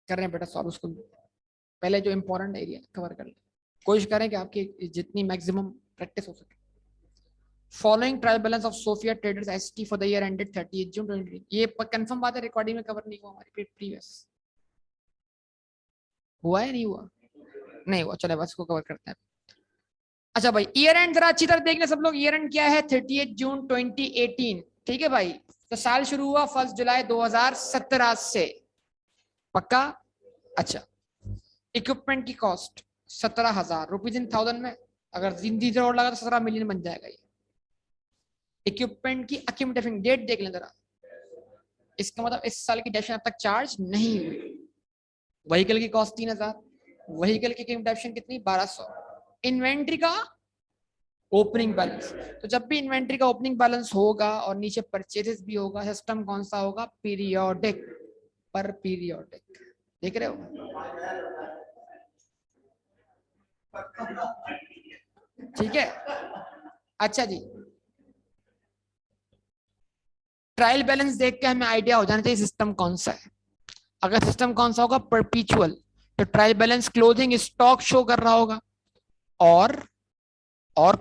कर रहे हैं बेटा सॉल्व उसको, पहले जो इंपॉर्टेंट एरिया कवर कर ले, कोशिश करें कि आपकी जितनी मैक्सिमम प्रैक्टिस हो सके। Following trial balance of Sophia traders ST for the year ended 30 June 2020, ये कंफर्म बात है, रिकॉर्डिंग में कवर नहीं हुआ हमारी प्रीवियस, हुआ है नहीं हुआ, नहीं हुआ, चले बस को कवर करते हैं। अच्छा भाई ईयर एंड जरा अच्छी तरह देखना सब लोग, ईयर एंड क्या है 30 जून 2018, ठीक है भाई। तो साल शुरू हुआ 1 जुलाई 2017 से, पक्का। अच्छा, इक्विपमेंट की कॉस्ट 17,000 रुपीज इन थाउजेंड में, अगर 3 लगा तो 17 मिलियन बन जाएगा ये। इक्विपमेंट की अक्यूमुलेटिंग डेट देख लें जरा, इसका मतलब इस साल की डेप्शन अब तक चार्ज नहीं हुई। व्हीकल की कॉस्ट 3,000, व्हीकल की अक्यूमुलेशन कितनी 1200। इन्वेंट्री का ओपनिंग बैलेंस, तो जब भी इन्वेंट्री का ओपनिंग बैलेंस होगा और नीचे परचेजेस भी होगा, सिस्टम कौन सा होगा, पीरियोडिक, पर पीरियोडिक, देख रहे हो, ठीक है। अच्छा जी, ट्रायल बैलेंस देख के हमें आइडिया हो जाना चाहिए सिस्टम कौन सा है। अगर सिस्टम कौन सा होगा परपीचुअल, तो trial balance closing stock show कर रहा होगा और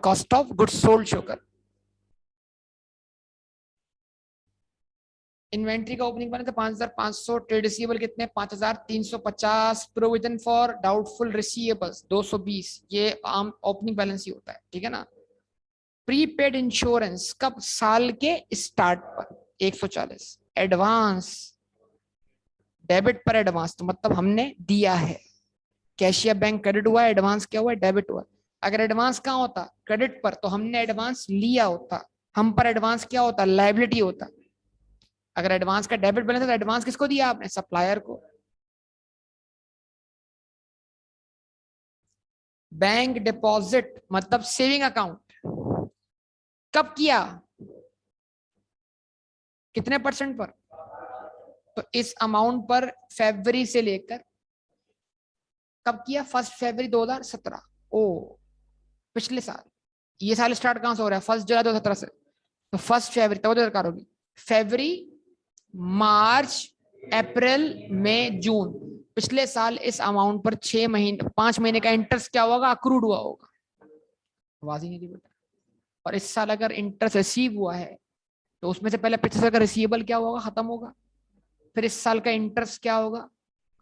cost of goods sold show कर। इन्वेंट्री का ओपनिंग बैलेंस 5,500, ट्रेड रिसीवेबल कितने 5,350, प्रोविजन फॉर डाउटफुल रिसीवेबल्स 220, ये आम ओपनिंग बैलेंस ही होता है, ठीक है ना। प्रीपेड इंश्योरेंस कब, साल के स्टार्ट पर 140, एडवांस, डेबिट पर एडवांस, तो मतलब हमने दिया है, कैशियर बैंक क्रेडिट हुआ, एडवांस क्या हुआ, डेबिट हुआ। अगर एडवांस कहाँ होता, क्रेडिट पर, तो हमने एडवांस लिया होता, हम पर एडवांस क्या होता, लायबिलिटी होता। अगर एडवांस का डेबिट बैलेंस है तो एडवांस किसको दिया आपने, सप्लायर को। बैंक डिपॉजिट मतलब सेविंग अकाउंट, कब किया, कितने परसेंट पर, तो इस अमाउंट पर फरवरी से लेकर, कब किया 1 फरवरी 2017, ओ पिछले साल। ये साल स्टार्ट कहां से हो रहा है 1 जुलाई 2017 से, तो 1 फरवरी तब दरकार होगी, फरवरी, मार्च, अप्रैल, मई, जून, पिछले साल इस अमाउंट पर 6 महीने 5 महीने का इंटरेस्ट क्या होगा, अक्रूड हुआ होगा, आवाज ही नहीं दी बेटा। और इस साल अगर इंटरेस्ट रिसीव हुआ है तो उसमें से पहले पिछले साल का रिसीवेबल क्या होगा, खत्म होगा, फिर इस साल का इंटरेस्ट क्या होगा,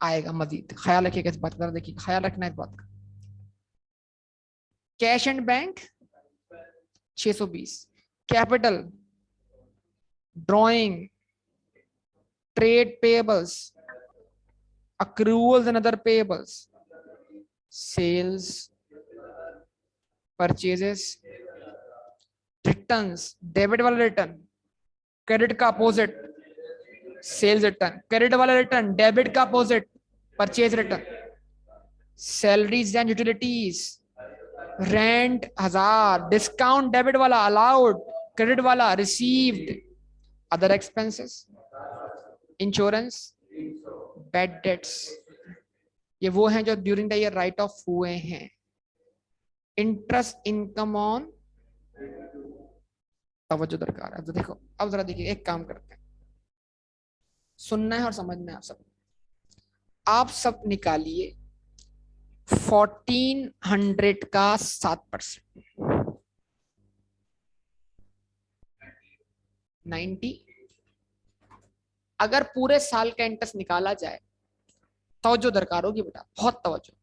आएगा मजीद। ख्याल रखिएगा इस बात का, देखिए ख्याल रखना इस बात का। Cash and bank 620, capital, drawing, trade payables, accruals and other payables, sales, purchases, returns, debit वाला रिटर्न, क्रेडिट का अपोजिट सेल्स रिटर्न, क्रेडिट वाला रिटर्न डेबिट का opposite purchase return, salaries and utilities, rent 1000, discount debit वाला allowed, credit वाला received, other expenses, insurance, bad debts, ये वो हैं जो during the year right of हुए हैं। इंटरेस्ट इनकम ऑन, तवज्जो दरकार है। तो देखो अब जरा देखिए, एक काम करते हैं, सुनना है और समझना है आप सब निकालिए 1400 का 7%, 90। अगर पूरे साल का इंटरेस्ट निकाला जाए, तवज्जो दरकार होगी बेटा, बहुत तवज्जो।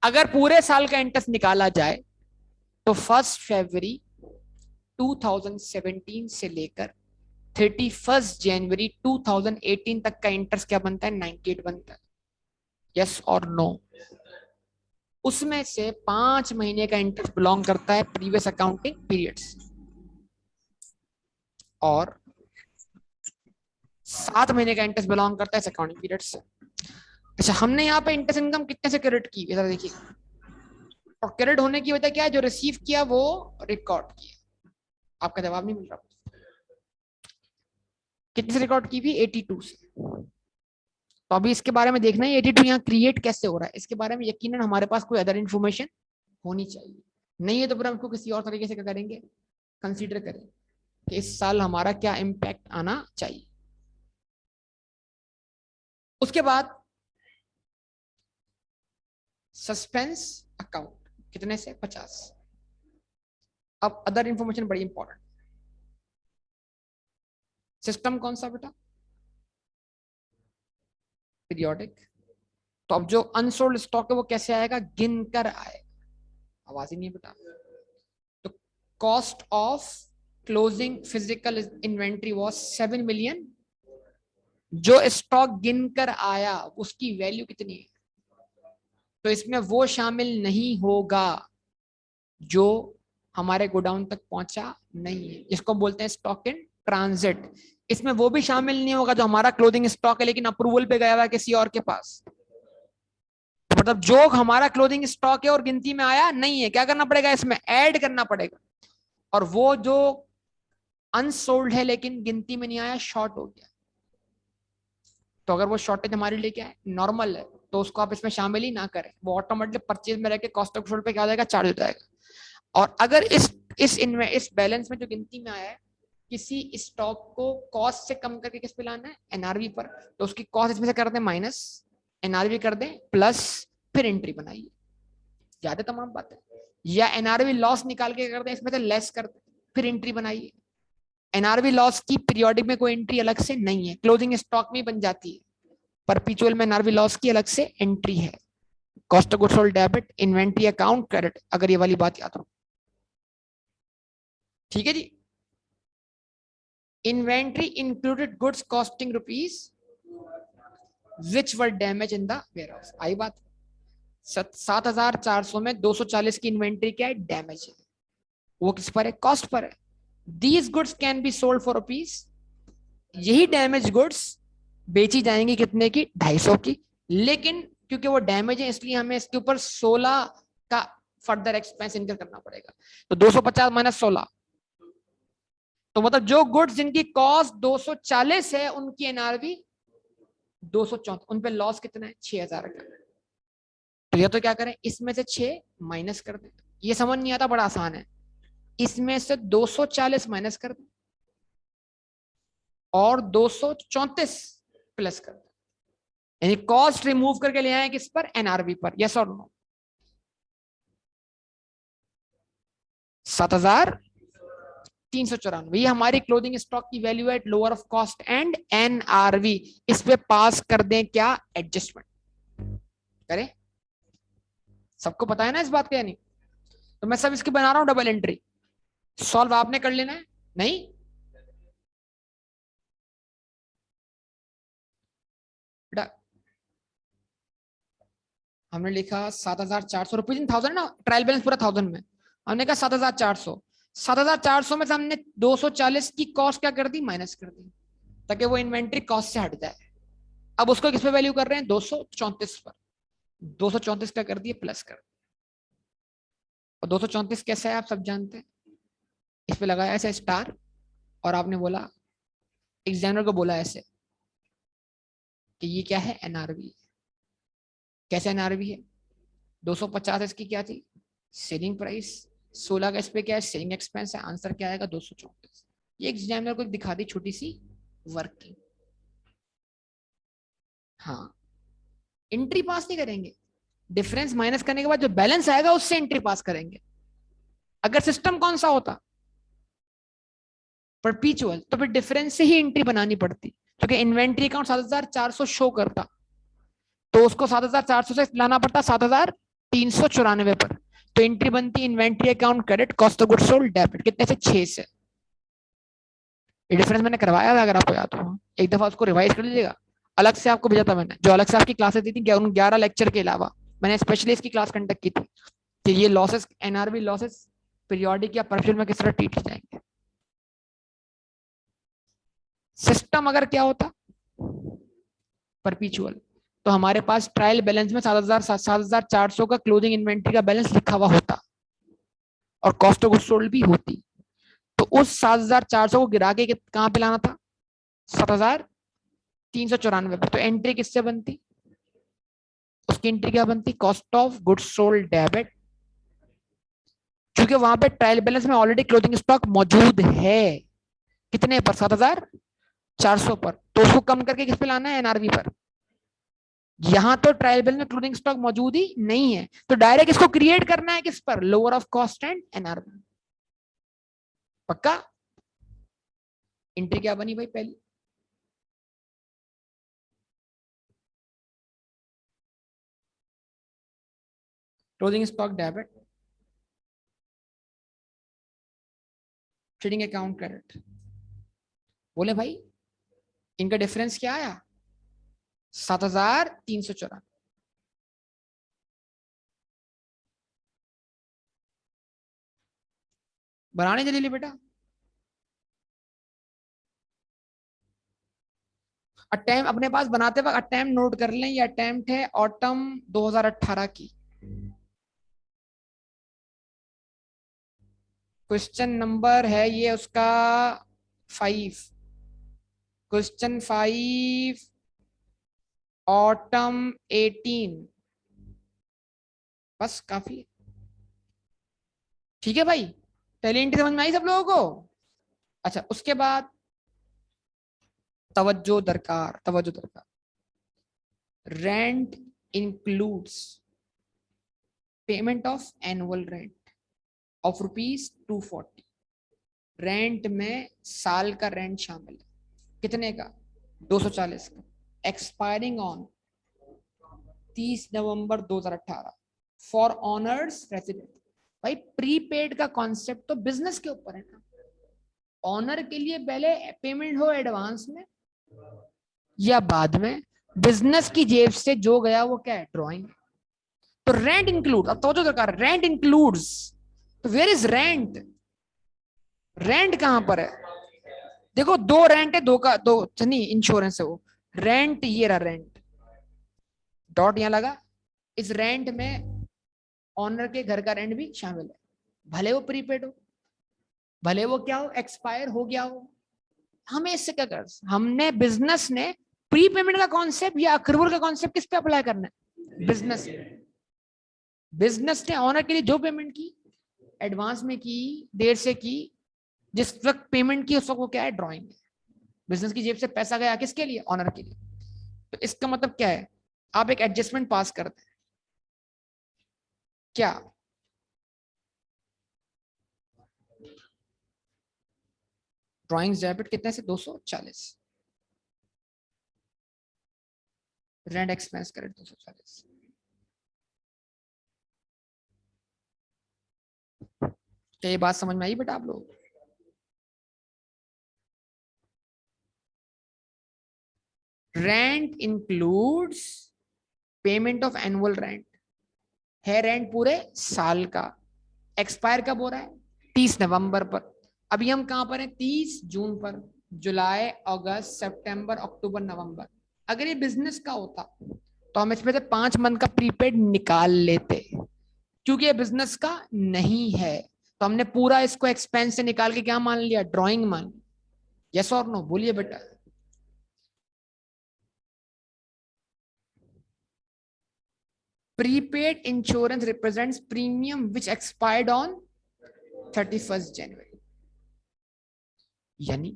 अगर पूरे साल का इंटरेस्ट निकाला जाए तो 1 फरवरी 2017 से लेकर 31 जनवरी 2018 तक का इंटरेस्ट क्या बनता है, 98 बनता है, यस और नो। उसमें से 5 महीने का इंटरेस्ट बिलोंग करता है प्रीवियस अकाउंटिंग पीरियड्स, और 7 महीने का इंटरेस्ट बिलोंग करता है अकाउंटिंग पीरियड से। अच्छा, हमने यहाँ पे इंटरेस्ट इनकम कितने से क्रेडिट की, जरा देखिए, और क्रेडिट होने की वजह क्या है, जो रिसीव किया वो रिकॉर्ड किया। आपका जवाब नहीं मिल रहा, कितने से रिकॉर्ड की भी 82 से। तो अभी इसके बारे में देखना है 82 यहाँ क्रिएट कैसे हो रहा है, इसके बारे में यकीनन हमारे पास कोई अदर इन्फॉर्मेशन होनी चाहिए, नहीं है तो फिर हम इसको किसी और तरीके से क्या करेंगे, कंसीडर करें कि इस साल हमारा क्या इम्पैक्ट आना चाहिए। उसके बाद सस्पेंस अकाउंट कितने से 50। अब अदर इंफॉर्मेशन बड़ी इंपॉर्टेंट। सिस्टम कौन सा बेटा, पीरियोडिक। तो अब जो अनसोल्ड स्टॉक है वो कैसे आएगा, गिन कर आएगा। आवाज ही नहीं बेटा। तो cost of closing physical inventory was 7 million. जो स्टॉक गिन कर आया उसकी वैल्यू कितनी है, तो इसमें वो शामिल नहीं होगा जो हमारे गोडाउन तक पहुंचा नहीं है, जिसको बोलते हैं स्टॉक इन ट्रांजिट। इसमें वो भी शामिल नहीं होगा जो हमारा क्लोजिंग स्टॉक है लेकिन अप्रूवल पे गया हुआ है किसी और के पास। मतलब जो हमारा क्लोजिंग स्टॉक है और गिनती में आया नहीं है, क्या करना पड़ेगा, इसमें ऐड करना पड़ेगा। और वो जो अनसोल्ड है लेकिन गिनती में नहीं आया, शॉर्ट हो गया, तो अगर वो शॉर्टेज हमारे लिए क्या है, नॉर्मल है, तो उसको आप इसमें शामिल ही ना करें। वो ऑटोमेटिक परचेज में रहकर कॉस्ट ऑफ सोल्ड पे क्या हो जाएगा, चार्ज हो जाएगा। और अगर इस बैलेंस में जो गिनती में आया है, किसी स्टॉक को कॉस्ट से कम करके किस पे लाना है, एनआरवी पर, तो उसकी कॉस्ट इसमें से कर दें माइनस, एनआरवी कर दें प्लस, फिर एंट्री बनाइए। ज्यादा तमाम बात है। या एनआरवी लॉस निकाल के कर दें, इसमें से लेस कर दें, फिर एंट्री बनाइए। एनआरवी लॉस की पीरियोडिक में कोई एंट्री अलग से नहीं है, क्लोजिंग स्टॉक में बन जाती है। परपेचुअल में एनआरवी लॉस की अलग से एंट्री है। Cost of goods sold debit, inventory account credit, अगर ये वाली बात याद हो। ठीक है जी। Inventory included goods costing rupees which were damage in the warehouse. आई बात। 7,400 में 240 की इन्वेंट्री क्या है, डैमेज है। वो किस पर है, कॉस्ट पर है। These goods can be sold for rupees. यही डैमेज गुड्स बेची जाएंगी कितने की, 250 की। लेकिन क्योंकि वो डैमेज है इसलिए हमें इसके ऊपर 16 का फर्दर एक्सपेंस इनकर करना पड़ेगा। तो 250 माइनस 16, तो मतलब जो गुड्स जिनकी कॉस्ट 240 है उनकी एनआरवी 234, उन पे लॉस कितना है, 6,000 का। तो ये तो क्या करें, इसमें से 6 माइनस कर दें। ये समझ नहीं आता, बड़ा आसान है। इसमें से 240 माइनस कर दें और 234 प्लस कर दें, यानी कॉस्ट रिमूव करके ले आए किस पर, एनआरवी पर। यस और नो। 7,394 ये हमारी क्लोजिंग स्टॉक की value at lower of cost and NRV. इस पे पास कर दें क्या, एडजस्टमेंट करें। सबको पता है ना इस बात का, यानी तो मैं सब इसकी बना रहा हूं डबल एंट्री। सॉल्व आपने कर लेना है, नहीं बेटा। हमने लिखा 7,400 रुपीज इन थाउजेंड ना, ट्रायल बैलेंस पूरा 1000 में। हमने कहा 7,400, 7,400 में से हमने 240 की कॉस्ट क्या कर दी, माइनस कर दी, ताकि वो इन्वेंट्री कॉस्ट से हट जाए। अब उसको किस पे वैल्यू कर रहे हैं, 234 पर। 234 क्या कर दिए, प्लस कर। और 234 कैसा है आप सब जानते हैं। इस पे लगाया ऐसे स्टार, और आपने बोला, एग्जामिनर को बोला ऐसे कि ये क्या है, एनआरवी। कैसे एनआरवी है, 250 इसकी क्या थी, सेलिंग प्राइस, 16 का इस पे क्या है, सेलिंग एक्सपेंस है। आंसर क्या आएगा, 234। ये एग्जामिनर को दिखा दी छोटी सी वर्किंग। हाँ, एंट्री पास नहीं करेंगे, डिफरेंस माइनस करने के बाद जो बैलेंस आएगा उससे एंट्री पास करेंगे। अगर सिस्टम कौन सा होता, परपीचुअल, तो फिर डिफरेंस से ही एंट्री बनानी पड़ती, क्योंकि इन्वेंट्री अकाउंट 7,400 शो करता, तो उसको 7,400 से लाना पड़ता 7,394 पर। तो एंट्री बनती inventory account credit, cost of goods sold debit, कितने से, 6 से। ये डिफरेंस मैंने करवाया था, अगर आपको याद हो, एक दफा उसको रिवाइज कर लीजिएगा। अलग से आपको भेजा था मैंने, जो अलग से आपकी क्लासेस दी थी 11 लेक्चर के अलावा, मैंने स्पेशली इसकी क्लास कंडक्ट की थी कि ये लॉसेस, एनआरबी लॉसेस पीरियोडिक या परपेचुअल में किस तरह ट्रीट किए जाएंगे। सिस्टम अगर क्या होता, परपेचुअल, तो हमारे पास ट्रायल बैलेंस में 7,400 का क्लोजिंग इन्वेंट्री का बैलेंस लिखा हुआ होता और कॉस्ट ऑफ गुड्स सोल्ड भी होती। तो उस 7,400 को गिरा के कहां पे लाना था, 7,394 पर। तो एंट्री किससे बनती, उसकी एंट्री क्या बनती, cost of goods sold debit, क्योंकि वहां पे ट्रायल बैलेंस में ऑलरेडी क्लोजिंग स्टॉक मौजूद है। कितने पर, 7,400 पर। तो उसको कम करके किस पे लाना है, एनआरवी पर। यहां तो ट्रायल बैलेंस में क्लोजिंग स्टॉक मौजूद ही नहीं है, तो डायरेक्ट इसको क्रिएट करना है किस पर, lower of cost and NRB. पक्का? एंट्री क्या बनी भाई पहली? Closing stock debit, trading account credit. बोले भाई इनका डिफरेंस क्या आया? 7,394। बनाने जल्दी बेटा। अटेम्प्ट अपने पास बनाते वक्त अटेम्प्ट नोट कर लें, ये अटेम्प्ट है ऑटम 2018 की। क्वेश्चन नंबर है ये उसका 5। Question 5 autumn 18। बस काफी है। ठीक है भाई, पहली एंट्री समझ में आई सब लोगों को? अच्छा उसके बाद तवज्जो दरकार, तवज्जो दरकार। Rent includes payment of annual rent of ₹240। Rent में साल का रेंट शामिल है। कितने का? 240 का। Expiring on 30 November 2018 for honours resident. भाई प्रीपेड का कॉन्सेप्ट तो बिजनेस के ऊपर है ना। ऑनर के लिए पहले पेमेंट हो एडवांस में या बाद में, बिजनेस की जेब से जो गया वो क्या है, ड्रॉइंग। तो रेंट इंक्लूड, अब तो जो दरकार, रेंट इंक्लूड्स, तो वेयर इज रेंट? रेंट कहां पर है? देखो दो रेंट है, दो का दो नहीं, इंश्योरेंस है वो। रेंट ये रहा रेंट, डॉट यहां लगा। इस रेंट में ऑनर के घर का रेंट भी शामिल है, भले वो प्रीपेड हो, भले वो क्या हो, एक्सपायर हो गया हो। हमें इससे क्या कर, हमने बिजनेस ने प्री पेमेंट का कॉन्सेप्ट या अक्रूवल का कॉन्सेप्ट किस पे अप्लाई करना है? बिजनेस। बिजनेस ने ऑनर के लिए जो पेमेंट की, एडवांस में की, देर से की, जिस वक्त पेमेंट की उस वक्त वो क्या है, ड्रॉइंग है। बिजनेस की जेब से पैसा गया किसके लिए? ऑनर के लिए। तो इसका मतलब क्या है, आप एक एडजस्टमेंट पास करते हैं क्या? ड्रॉइंग्स डेबिट कितने से? 240। Rent expense credit 240। क्या ये बात समझ में आई बेटा आप लोग? Rent includes payment of annual rent, है रेंट पूरे साल का। एक्सपायर कब हो रहा है? 30 नवंबर पर। अभी हम कहां पर हैं? 30 जून पर। जुलाई, अगस्त, सितंबर, अक्टूबर, नवंबर। अगर ये बिजनेस का होता तो हम इसमें से 5 मंथ का प्रीपेड निकाल लेते। क्योंकि ये बिजनेस का नहीं है तो हमने पूरा इसको एक्सपेंस से निकाल के क्या मान लिया? ड्रॉइंग मान लिया। यस और नो बोलिए बेटा। Prepaid insurance represents premium which expired on 31 जनवरी। यानी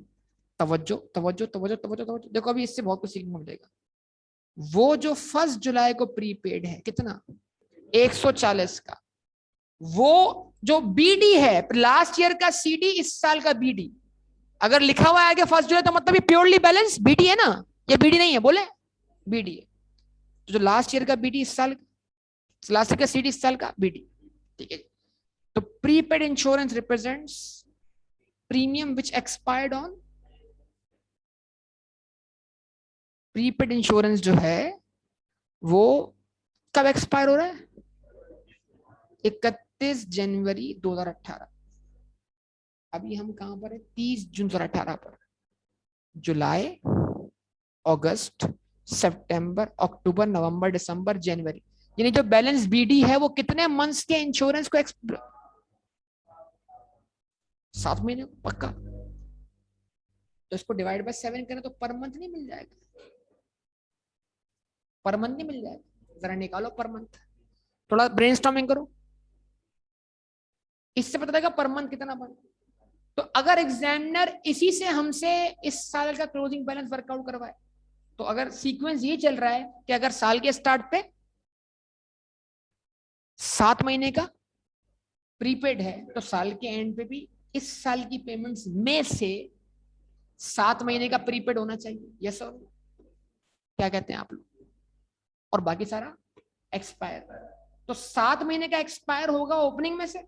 तवज्जो तवज्जो तवज्जो तवज्जो तवज्जो, देखो अभी इससे बहुत कुछ सीखने को मिलेगा। वो जो 1 जुलाई को प्रीपेड है कितना? 140 का। वो जो बीडी है लास्ट ईयर का सीडी, इस साल का बीडी, अगर लिखा हुआ है कि 1 जुलाई तो मतलब ये प्योरली बैलेंस बीडी है ना? ये बीडी नहीं है, बोले बीडी है। तो जो लास्ट ईयर का बीडी इस साल, लास्ट ईयर का सीडी इस साल का बीडी। ठीक है। तो prepaid insurance represents premium which expired on, prepaid insurance जो है वो कब एक्सपायर हो रहा है? 31 जनवरी 2018। अभी हम कहां पर है? 30 जून 2018 पर। जुलाई, अगस्त, सितंबर, अक्टूबर, नवंबर, दिसंबर, जनवरी, यानी जो बैलेंस बीडी है वो कितने मंथ्स के इंश्योरेंस को 7 महीने पक्का। तो इसको डिवाइड बाय 7 करें तो पर मंथ नहीं मिल जाएगा? पर मंथ नहीं मिल जाएगा? जरा निकालो पर मंथ, थोड़ा ब्रेनस्टॉर्मिंग करो, इससे पता लगेगा पर मंथ कितना बन। तो अगर एग्जामिनर इसी से हमसे इस साल का क्लोजिंग बैलेंस वर्कआउट करवाए तो अगर सीक्वेंस ये चल रहा है कि अगर साल के स्टार्ट पे 7 महीने का प्रीपेड है तो साल के एंड पे भी इस साल की पेमेंट्स में से 7 महीने का प्रीपेड होना चाहिए। यस और क्या कहते हैं आप लोग? और बाकी सारा एक्सपायर। तो 7 महीने का एक्सपायर होगा ओपनिंग में से,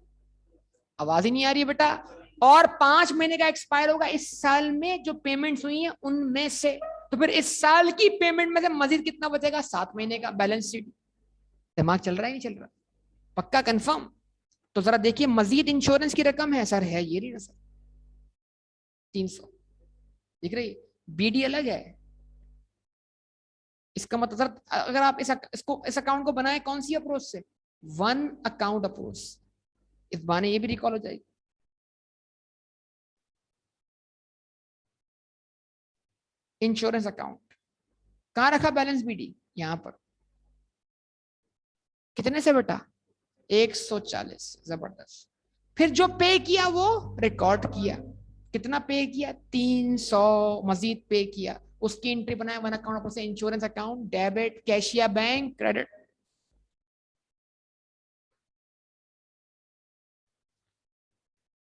आवाज ही नहीं आ रही है बेटा। और 5 महीने का एक्सपायर होगा इस साल में जो पेमेंट्स हुई हैं उनमें से। तो फिर इस साल की पेमेंट में से मजीद कितना बचेगा? 7 महीने का। बैलेंस शीट दिमाग चल रहा है नहीं चल रहा? पक्का कंफर्म? तो जरा देखिए मजीद इंश्योरेंस की रकम है सर, है ये नहीं ना सर, 300 दिख रही। बीडी अलग है। इसका मतलब सर अगर आप इस अकाउंट को बनाए कौन सी अप्रोच से? One account approach. इस बहाने ये भी रिकॉल हो जाएगी। इंश्योरेंस अकाउंट कहां रखा बैलेंस बीडी? यहां पर। कितने से बेटा? 140। जबरदस्त। फिर जो पे किया वो रिकॉर्ड किया। कितना पे किया? 300 मजीद पे किया। उसकी एंट्री बनाया वन अकाउंट से, insurance account, debit, cassia bank, credit.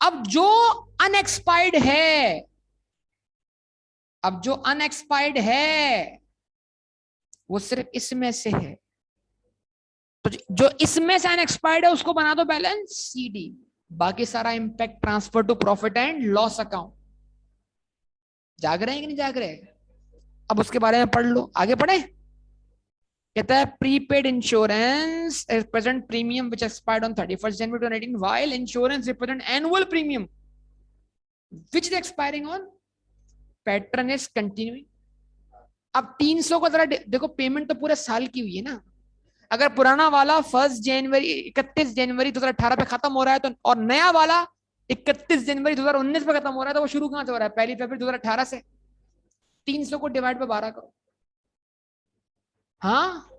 अब जो अनएक्सपायर्ड है, अब जो अनएक्सपायर्ड है वो सिर्फ इसमें से है। तो जो इसमें से अनएक्सपायर्ड है उसको बना दो बैलेंस सीडी। बाकी सारा impact transfer to profit and loss account. जाग रहे हैं कि नहीं जाग रहे? अब उसके बारे में पढ़ लो, आगे पढ़े। कहता है prepaid insurance represent premium which expired on 31st January 2018 while insurance represent annual premium which is expiring on pattern is continuing. अब 300 को जरा देखो, पेमेंट तो पूरे साल की हुई है ना। अगर पुराना वाला 31 जनवरी 2018 पे खत्म हो रहा है तो, और नया वाला 31 जनवरी 2019 पे खत्म हो रहा है, तो वो शुरू कहां से हो रहा है? 1 फरवरी 2018 से। 300 को डिवाइड पे 12 करो। हाँ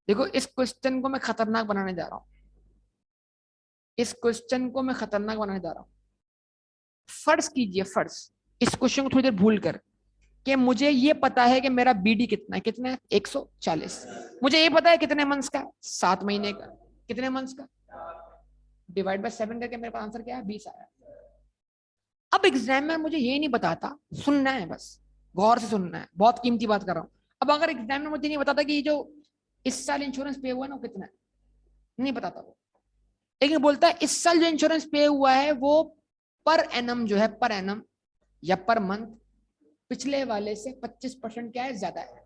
देखो, इस क्वेश्चन को मैं खतरनाक बनाने जा रहा हूं। इस क्वेश्चन को मैं खतरनाक बनाने जा रहा हूं। फर्ज कीजिए, फर्ज इस क्वेश्चन को थोड़ी देर भूल कर कि मुझे ये पता है कि मेरा बीडी कितना है। कितना है? 140। मुझे ये पता है कितने मंथ्स का? 7 महीने का। कितने मंथ्स का? डिवाइड बाय 7 करके मेरे पास आंसर क्या है? 20 आया। अब एग्जाम में मुझे ये नहीं बताता, सुनना है बस, गौर से सुनना है, बहुत कीमती बात कर रहा हूं। अब अगर एग्जाम में मुझे नहीं बताता कि ये जो इस साल इंश्योरेंस पे हुआ है ना वो कितना है, नहीं बताता वो, लेकिन बोलता है इस साल जो इंश्योरेंस पे हुआ है वो पर एनम जो है, पर एनम या पर मंथ पिछले वाले से 25% क्या है? ज्यादा है।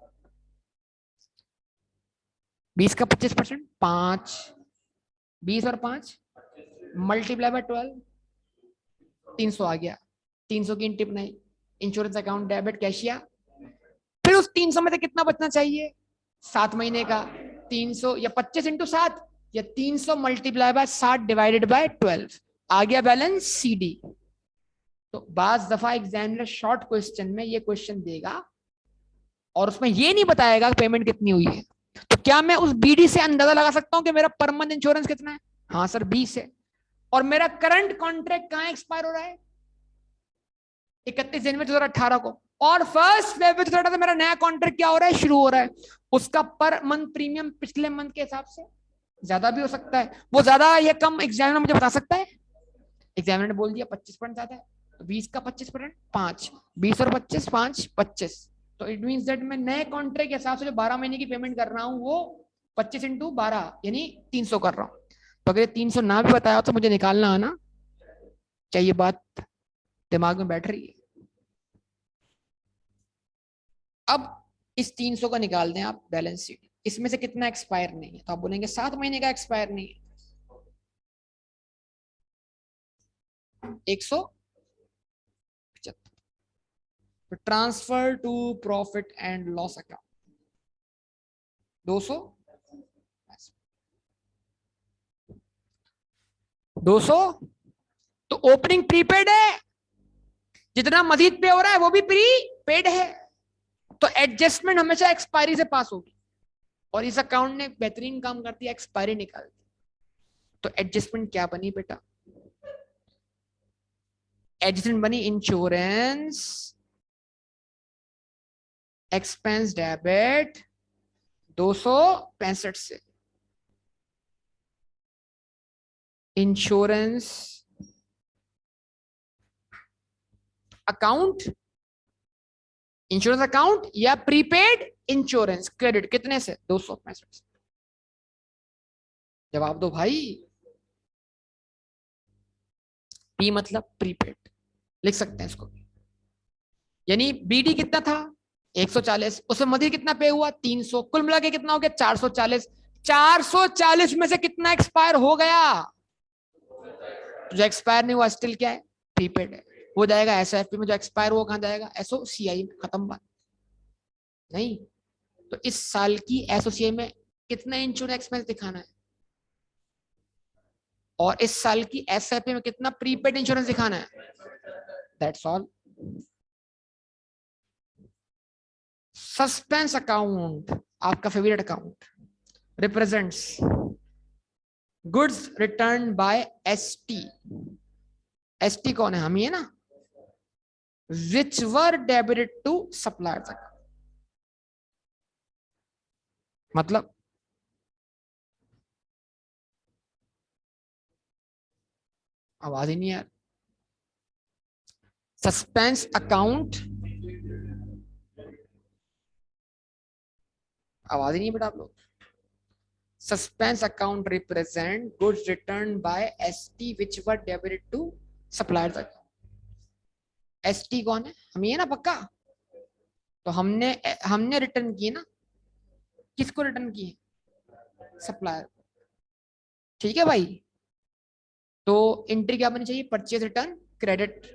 20 का 25%, 5, 20 और 5 मल्टीप्लाई बाय 12, 300 आ गया। 300 की टिप नहीं, इंश्योरेंस अकाउंट, डेबिट, कैशिया। फिर उस 300 में से कितना बचना चाहिए? 7 महीने का। 300 या 25 इंटू 7 या 300 मल्टीप्लाई बाय 60 डिवाइडेड बाय 12, आ गया बैलेंस सीडी। तो बाज दफा एग्जामिनर शॉर्ट क्वेश्चन में ये क्वेश्चन देगा और उसमें ये नहीं बताएगा पेमेंट कितनी हुई है। तो क्या मैं उस बीडी से अंदाजा लगा सकता हूं कि मेरा पर मंथ इंश्योरेंस कितना है? हाँ सर 20 है। और मेरा करंट कॉन्ट्रैक्ट कहां एक्सपायर हो रहा है? 31 जनवरी 2018 को। और 1 फरवरी से मेरा नया कॉन्ट्रैक्ट क्या हो रहा है? शुरू हो रहा है। उसका पर मंथ प्रीमियम पिछले मंथ के हिसाब से ज्यादा भी हो सकता है। वो ज्यादा या कम एग्जामिनर मुझे बता सकता है? एग्जामिनर ने बोल दिया 25% ज्यादा है, तो 20 का 25%, 5, 20 और 25, 5, 25। तो इट मीन दैट मैं नए कॉन्ट्रैक्ट के हिसाब से जो 12 महीने की पेमेंट कर रहा हूँ वो 25 इंटू 12 यानी 300 कर रहा हूँ। तो अगर 300 ना भी बताया तो मुझे निकालना आना चाहिए। बात दिमाग में बैठ रही है? अब इस 300 का निकाल दें आप बैलेंस शीट। इसमें से कितना एक्सपायर नहीं है? तो आप बोलेंगे 7 महीने का एक्सपायर नहीं है। 175। Transfer to profit and loss account 200। 200 तो ओपनिंग प्रीपेड है, जितना मजीद पे हो रहा है वो भी प्री पेड है। तो एडजस्टमेंट हमेशा एक्सपायरी से पास होगी। और इस अकाउंट ने बेहतरीन काम कर दिया, एक्सपायरी निकाल दी। तो एडजस्टमेंट क्या बनी बेटा? एडजस्टमेंट बनी इंश्योरेंस एक्सपेंस डेबिट 265 से, इंश्योरेंस अकाउंट, इंश्योरेंस अकाउंट या प्रीपेड इंश्योरेंस क्रेडिट कितने से? 265 से। जवाब दो भाई। पी मतलब प्रीपेड, लिख सकते हैं इसको। यानी बीडी कितना था? 140, उसमें मध्य कितना पे हुआ? 300, कुल मिला के कितना हो गया? 440। 440 में से कितना एक्सपायर हो गया? जो एक्सपायर नहीं हुआ स्टिल क्या है? प्रीपेड है, वो जाएगा एसओएफपी में। जो एक्सपायर हुआ कहां जाएगा? एसओसीआई में। खत्म बात। नहीं तो इस साल की एसओसीआई में कितना इंश्योरेंस एक्सपेंस दिखाना है, और इस साल की एसआईपी में कितना प्रीपेड इंश्योरेंस दिखाना है। That's all. सस्पेंस अकाउंट, आपका favourite account, represents goods return by ST. ST कौन है? हम ही है ना। Which were debited to suppliers account. मतलब आवाज ही नहीं यार। सस्पेंस अकाउंट, आवाज ही नहीं बेटा आप लोग। Suspense account represent goods return by ST which were debited to suppliers account. ST कौन है? हम ही है ना पक्का। तो हमने हमने रिटर्न किए ना। किसको रिटर्न किए? सप्लायर। ठीक है भाई। तो एंट्री क्या बनी चाहिए? Purchase return credit,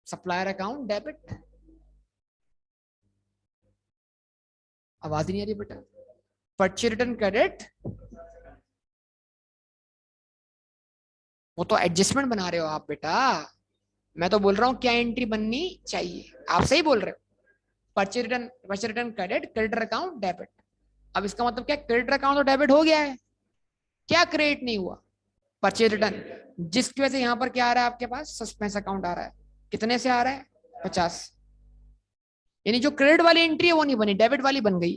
supplier account debit. आवाज ही नहीं आ रही बेटा। परचेज रिटर्न क्रेडिट, वो तो एडजस्टमेंट बना रहे हो आप बेटा। मैं तो बोल रहा हूं क्या एंट्री बननी चाहिए। आप सही बोल रहे हो। Purchase return credit, creditor account debit. अब इसका मतलब क्या? क्रेडिटर अकाउंट तो डेबिट हो गया है, क्या क्रेडिट नहीं हुआ? परचेज रिटर्न, जिसकी वजह से यहां पर क्या आ रहा है आपके पास? सस्पेंस अकाउंट आ रहा है। कितने से आ रहा है? 50। यानी जो क्रेडिट वाली एंट्री है वो नहीं बनी, डेबिट वाली बन गई।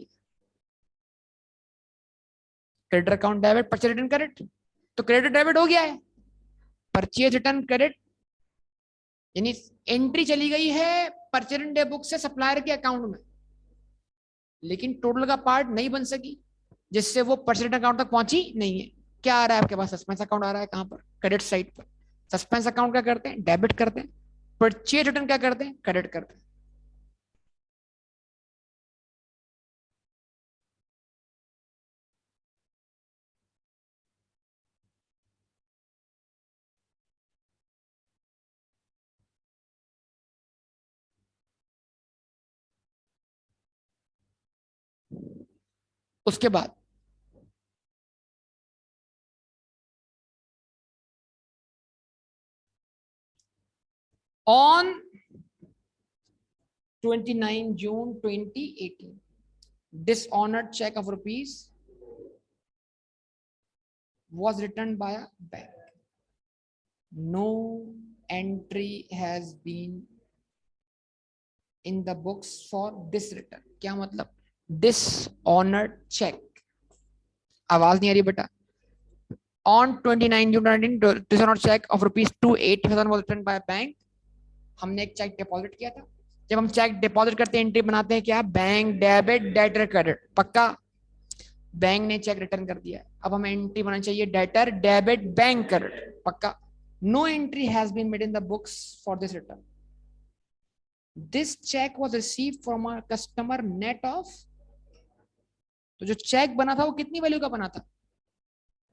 Credit account debit, purchase return credit, तो क्रेडिट डेबिट हो गया है। परचेज रिटर्न क्रेडिट यानी एंट्री चली गई है परचेज रिटर्न डे बुक से सप्लायर के अकाउंट में, लेकिन टोटल का पार्ट नहीं बन सकी, जिससे वो परचेज रिटर्न अकाउंट तक पहुंची नहीं है। क्या आ रहा है आपके पास? सस्पेंस अकाउंट आ रहा है। कहां पर? क्रेडिट साइड पर। सस्पेंस अकाउंट क्या करते हैं? डेबिट करते हैं। परचेज रिटर्न क्या करते हैं? क्रेडिट करते हैं। उसके बाद on 29 June 2018, dishonored check of rupees was returned by a bank. No entry has been in the books for this return. क्या मतलब? dishonored check, आवाज नहीं आ रही बेटा। On 29 June 2019, dishonored check of rupees 280,000 was returned by a bank. हमने एक check deposit किया था। जब हम चेक डिपॉजिट करते हैं एंट्री बनाते हैं क्या? Bank debit debtor credit. पक्का। बैंक ने चेक रिटर्न कर दिया, अब हमें एंट्री बनानी चाहिए डेटर डेबिट बैंक क्रेडिट। पक्का। No entry has been made in the books for this return. This cheque was received from a customer net off. तो जो चेक बना था वो कितनी वैल्यू का बना था?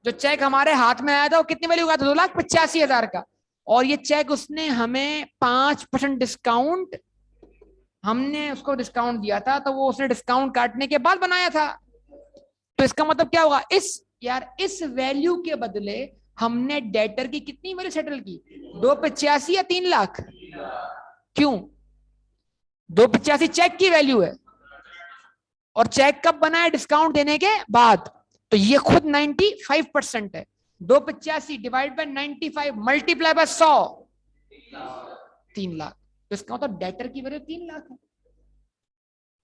जो चेक हमारे हाथ में आया था वो कितनी वैल्यू का था? 2,85,000 का। और ये चेक उसने हमें 5% डिस्काउंट, हमने उसको डिस्काउंट दिया था, तो वो उसने डिस्काउंट काटने के बाद बनाया था। तो इसका मतलब क्या होगा? इस वैल्यू के बदले हमने डेटर की कितनी वैल्यू सेटल की? 285 या 3 लाख? क्यों? 285 चेक की वैल्यू है, और चेक कब बना है? डिस्काउंट देने के बाद। तो ये खुद 95% है। 285 divide by 95 multiply by 100, 3 lakh. तो इसका मतलब डेटर की वैल्यू 3 लाख है।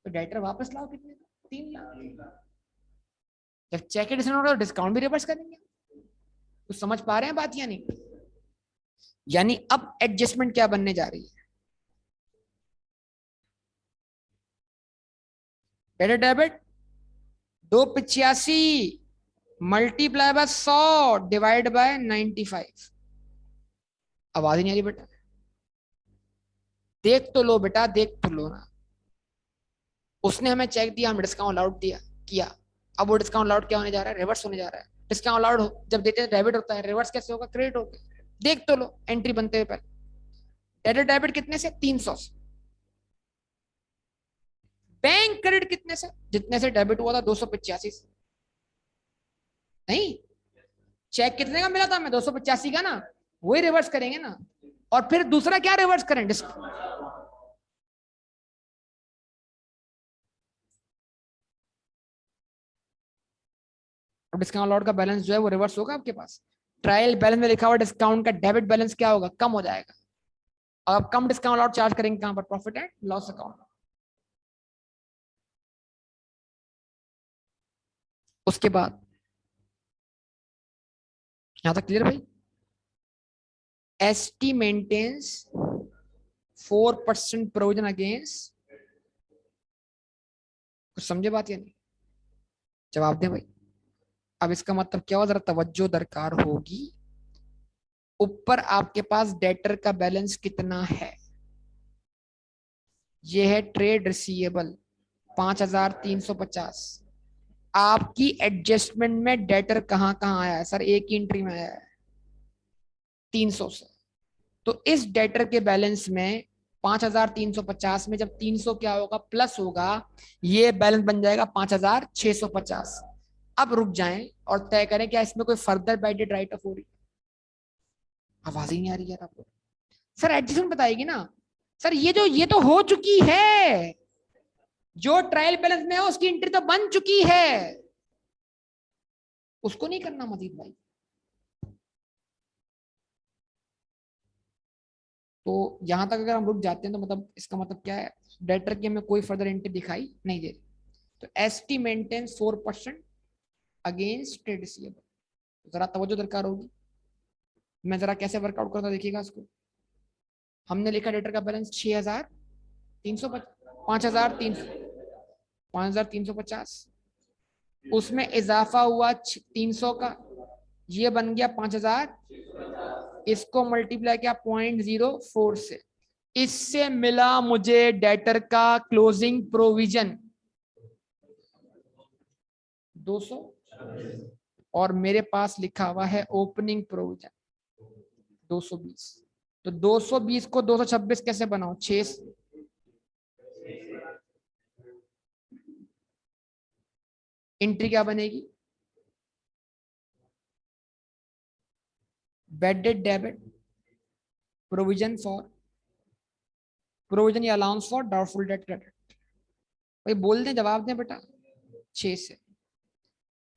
तो डेटर वापस लाओ कितने का? 3 लाख। जब चेक एडिशन होगा तो डिस्काउंट भी रिवर्स करेंगे। तो समझ पा रहे हैं बात या नहीं? यानी अब एडजस्टमेंट क्या बनने जा रही है? Credit debit 285 multiply by 100 divide by 95। आवाज ही नहीं आ रही बेटा, देख तो लो बेटा, देख तो लो ना। उसने हमें चेक दिया, हमें डिस्काउंट अलाउड दिया किया। अब वो डिस्काउंट अलाउड क्या होने जा रहा है? रिवर्स होने जा रहा है। डिस्काउंट अलाउड जब देते हैं डेबिट होता है, रिवर्स कैसे होगा? क्रेडिट होगा। देख तो लो एंट्री बनते हुए पहले। क्रेडिट डेबिट कितने से? 300 से। बैंक क्रेडिट कितने से? जितने से डेबिट हुआ था 285 से। नहीं, चेक कितने का मिला था हमें? 285 का ना, वही रिवर्स करेंगे ना। और फिर दूसरा क्या रिवर्स करें? डिस्काउंट अलाउड का बैलेंस जो है वो रिवर्स होगा आपके पास। ट्रायल बैलेंस में लिखा हुआ डिस्काउंट का डेबिट बैलेंस क्या होगा? कम हो जाएगा। और अब कम डिस्काउंट अलाउड चार्ज करेंगे कहां पर? Profit and loss account. उसके बाद यहां तक क्लियर भाई? ST maintains 4% provision against. कुछ समझे बात या नहीं? जवाब दें भाई। अब इसका मतलब क्या हुआ? जरा तवज्जो दरकार होगी। ऊपर आपके पास डेटर का बैलेंस कितना है? ये है ट्रेड रिसीवेबल 5350। आपकी एडजस्टमेंट में डेटर कहां कहां आया है? सर एक ही एंट्री में आया है, 300 से। तो इस डेटर के बैलेंस में 5350 में जब 300 क्या होगा? प्लस होगा, ये बैलेंस बन जाएगा 5650। अब रुक जाएं और तय करें क्या इसमें कोई फर्दर बैडेड राइट ऑफ हो रही? आवाज ही नहीं आ रही है आपको? सर एडजस्टमेंट बताएगी ना। सर ये तो हो चुकी है, जो ट्रायल बैलेंस में है उसकी एंट्री तो बन चुकी है, उसको नहीं करना मजीद भाई। तो यहां तक अगर हम रुक जाते हैं तो मतलब इसका मतलब क्या है? डेटर की हमें कोई फर्दर एंट्री दिखाई नहीं दे रही। तो ST maintain 4% against trade receivable. जरा तवज्जो दरकार होगी। मैं जरा कैसे वर्कआउट करता देखिएगा इसको। हमने लिखा डेटर का बैलेंस 6300, 5350, उसमें इजाफा हुआ 300 का, ये बन गया 5000। इसको मल्टीप्लाई किया 0.04 से, इससे मिला मुझे डेटर का क्लोजिंग प्रोविजन 200, और मेरे पास लिखा हुआ है ओपनिंग प्रोविजन 220। तो 220 को 226 कैसे बनाओ? 6। एंट्री क्या बनेगी? बैडेड डेबिट प्रोविजन फॉर, प्रोविजन या allowance for doubtful debt credit. भाई बोल दें, जवाब दें बेटा। 6 से।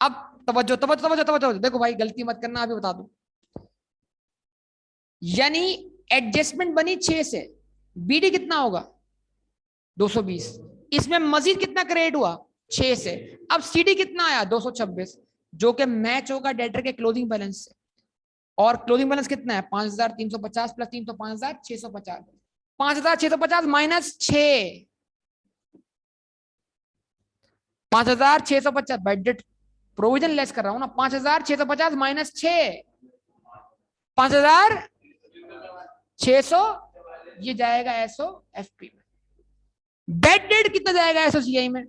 अब तवज्जो तवज्जो तवज्जो तवज्जो, देखो भाई गलती मत करना, अभी बता दूं। यानी एडजस्टमेंट बनी 6 से, बीडी कितना होगा? 220। इसमें मजीद कितना क्रेडिट हुआ? 6 से। अब सीडी कितना आया? 226, जो कि मैच होगा डेटर के क्लोजिंग बैलेंस से। और क्लोजिंग बैलेंस कितना है? 5350 प्लस 3 तो 5650। 5650 माइनस 6, 5650 बजट प्रोविजन लेस कर रहा हूं ना। 5650 माइनस 6, 5600, ये जाएगा एसओ एफपी में। बेड डेट कितना जाएगा एसओसीआई में?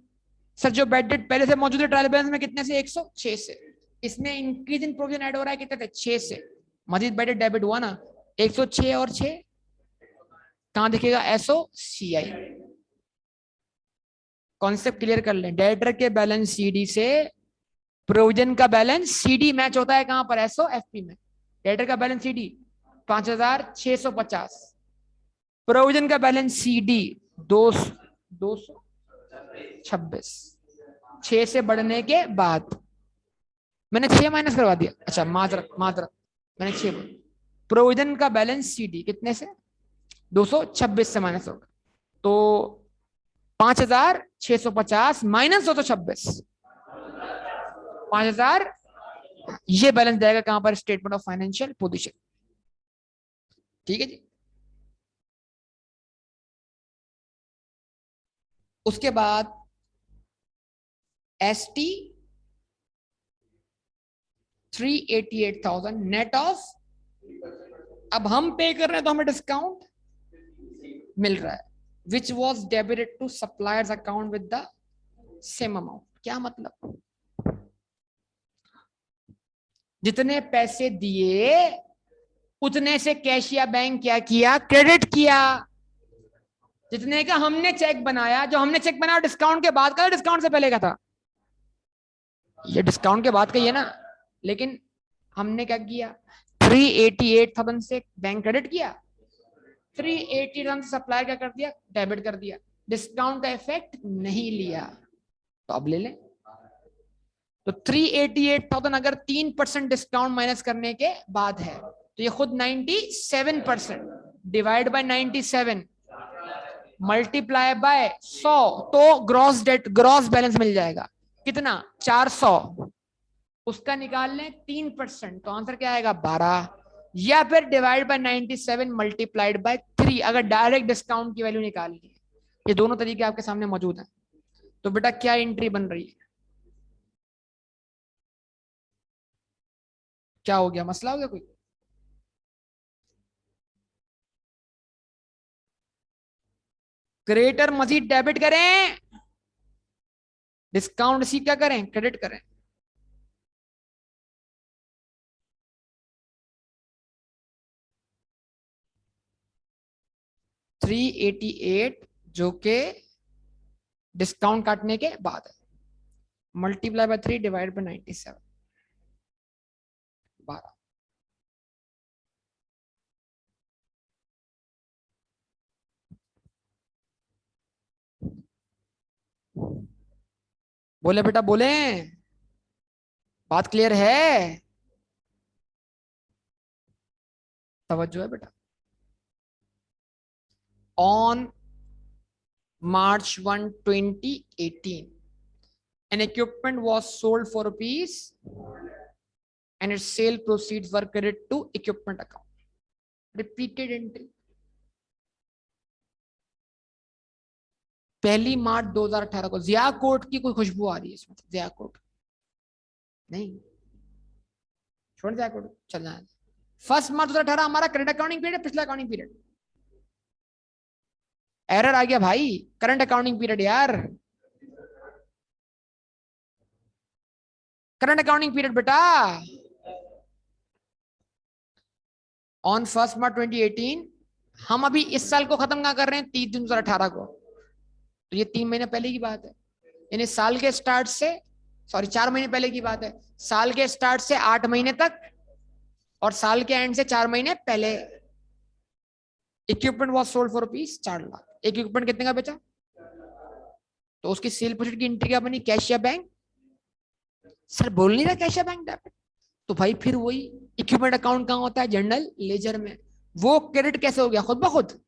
सर जो बेड डेट पहले से मौजूद है ट्रायल बैलेंस में, कितने से? 106 से। इसमें इंक्रीज इन प्रोविजन ऐड हो रहा है कितने थे? 6 से। मजीद बेड डेट डेबिट हुआ ना, 106 और 6 कहां दिखेगा? एसओसीआई। कॉन्सेप्ट क्लियर कर लें। डेटर के बैलेंस सीडी से प्रोविजन का बैलेंस सीडी मैच होता है कहां पर? एसओ एफपी में। डेटर का बैलेंस सीडी 5650, प्रोविजन का बैलेंस सीडी 226। 6 से बढ़ने के बाद मैंने 6 माइनस करवा दिया। अच्छा माजरत माजरत, मैंने 6 बोला। प्रोविजन का बैलेंस सीडी कितने से? 226 से माइनस होगा। तो 5,650 माइनस 226, 5,000, ये बैलेंस जाएगा कहां पर? Statement of financial position. ठीक है जी। उसके बाद ST 388,000 नेट ऑफ, अब हम पे कर रहे हैं तो हमें डिस्काउंट मिल रहा है, which was debited to suppliers account with the same amount. क्या मतलब? जितने पैसे दिए उतने से कैशिया बैंक क्या किया? क्रेडिट किया। जितने का हमने चेक बनाया, जो हमने चेक बनाया डिस्काउंट के बाद का, डिस्काउंट से पहले का था? ये डिस्काउंट के बाद का ही है ना। लेकिन हमने क्या किया? 388,000 से बैंक क्रेडिट किया, 380,000 से सप्लायर क्या कर दिया? डेबिट कर दिया। डिस्काउंट का इफेक्ट नहीं लिया, तो अब ले लें। तो 388,000 अगर 3% डिस्काउंट माइनस करने के बाद है तो ये खुद 97%, डिवाइड बाय 97 मल्टीप्लाई बाय 100, तो ग्रॉस डेट, ग्रॉस बैलेंस मिल जाएगा कितना? 400। उसका निकाल लें 3%, तो आंसर क्या आएगा? 12, या फिर डिवाइड बाय 97 मल्टीप्लाइड बाय 3, अगर डायरेक्ट डिस्काउंट की वैल्यू निकालनी है। ये दोनों तरीके आपके सामने मौजूद हैं। तो बेटा क्या एंट्री बन रही है? क्या हो गया? मसला हो गया कोई? क्रेडिटर मजीद डेबिट करें, डिस्काउंट सी क्या करें? क्रेडिट करें। थ्री 88 जो के डिस्काउंट काटने के बाद है, मल्टीप्लाई बाय 3 डिवाइड बाय 97, 12। बोले बेटा बोले, बात क्लियर है? तवज्जो है बेटा। On March 1, 2018, an equipment was sold for rupees and its sale proceeds were credited to equipment account. Repeated entry। 1 मार्च 2018 को जिया कोट की कोई खुशबू आ रही है इसमें? जिया कोट नहीं, छोड़ जिया कोट, चल जाए। 1 मार्च 2018 हमारा क्रेडिट अकाउंटिंग पीरियड, पिछला अकाउंटिंग पीरियड। एरर आ गया भाई, करंट अकाउंटिंग पीरियड यार, करंट अकाउंटिंग पीरियड बेटा। ऑन 1 मार्च 2018, हम अभी इस साल को खत्म कहाँ कर रहे हैं? 30 जून 2018 को, तो ये 3 महीने पहले की बात है। यानी साल के स्टार्ट से, सॉरी 4 महीने पहले की बात है। साल के स्टार्ट से 8 महीने तक और साल के एंड से 4 महीने पहले। Equipment was sold for rupees 4 lakh. एक इक्विपमेंट कितने का बेचा? तो उसकी सेल प्रोसीड की एंट्री क्या बनी? Cassia bank. सर बोल नहीं रहा कैशिया बैंक डेबिट, तो भाई फिर वही इक्विपमेंट अकाउंट कहाँ होता है? जनरल लेजर में। वो क्रेडिट कैसे हो गया? खुद ब खुद?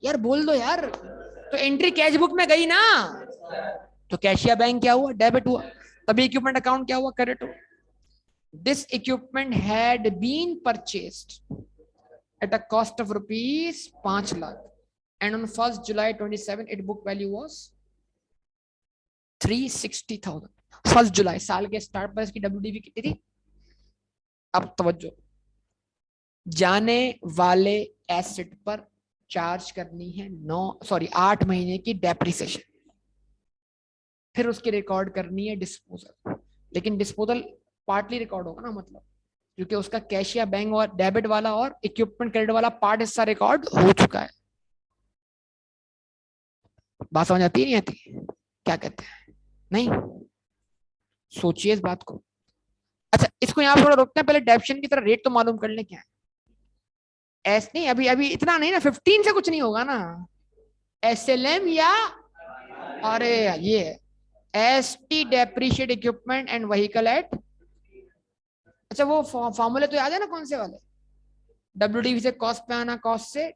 यार बोल दो यार। तो एंट्री कैश बुक में गई ना, तो कैशिया बैंक क्या हुआ? डेबिट हुआ। तभी इक्विपमेंट अकाउंट क्या हुआ? क्रेडिट हुआ। This equipment had been purchased at a cost of rupees 5 lakh and on 1st July 27 its book value was 360,000। 1st जुलाई साल के स्टार्ट पर इसकी WDV कितनी थी? अब तवज्जो, जाने वाले एसेट पर चार्ज करनी है 8 महीने की डेप्रिसिएशन, फिर उसकी रिकॉर्ड करनी है डिस्पोजल। लेकिन डिस्पोजल पार्टली रिकॉर्ड होगा ना, मतलब क्योंकि उसका कैशिया बैंक और डेबिट वाला और इक्विपमेंट क्रेडिट वाला पार्ट हिस्सा रिकॉर्ड हो चुका है। बात समझ आती है नहीं आती? क्या कहते हैं? नहीं, सोचिए इस बात को। अच्छा इसको यहाँ थोड़ा रोकते हैं, पहले डेप्शन की तरह रेट तो मालूम कर लें क्या है। एस नहीं, अभी अभी इतना नहीं ना, 15 से कुछ नहीं होगा ना। SLM या, अरे ये ST depreciate equipment and vehicle eight, अच्छा वो फॉर्मूले तो याद है ना कौन से वाले? WDV से कॉस्ट पे आना, कॉस्ट से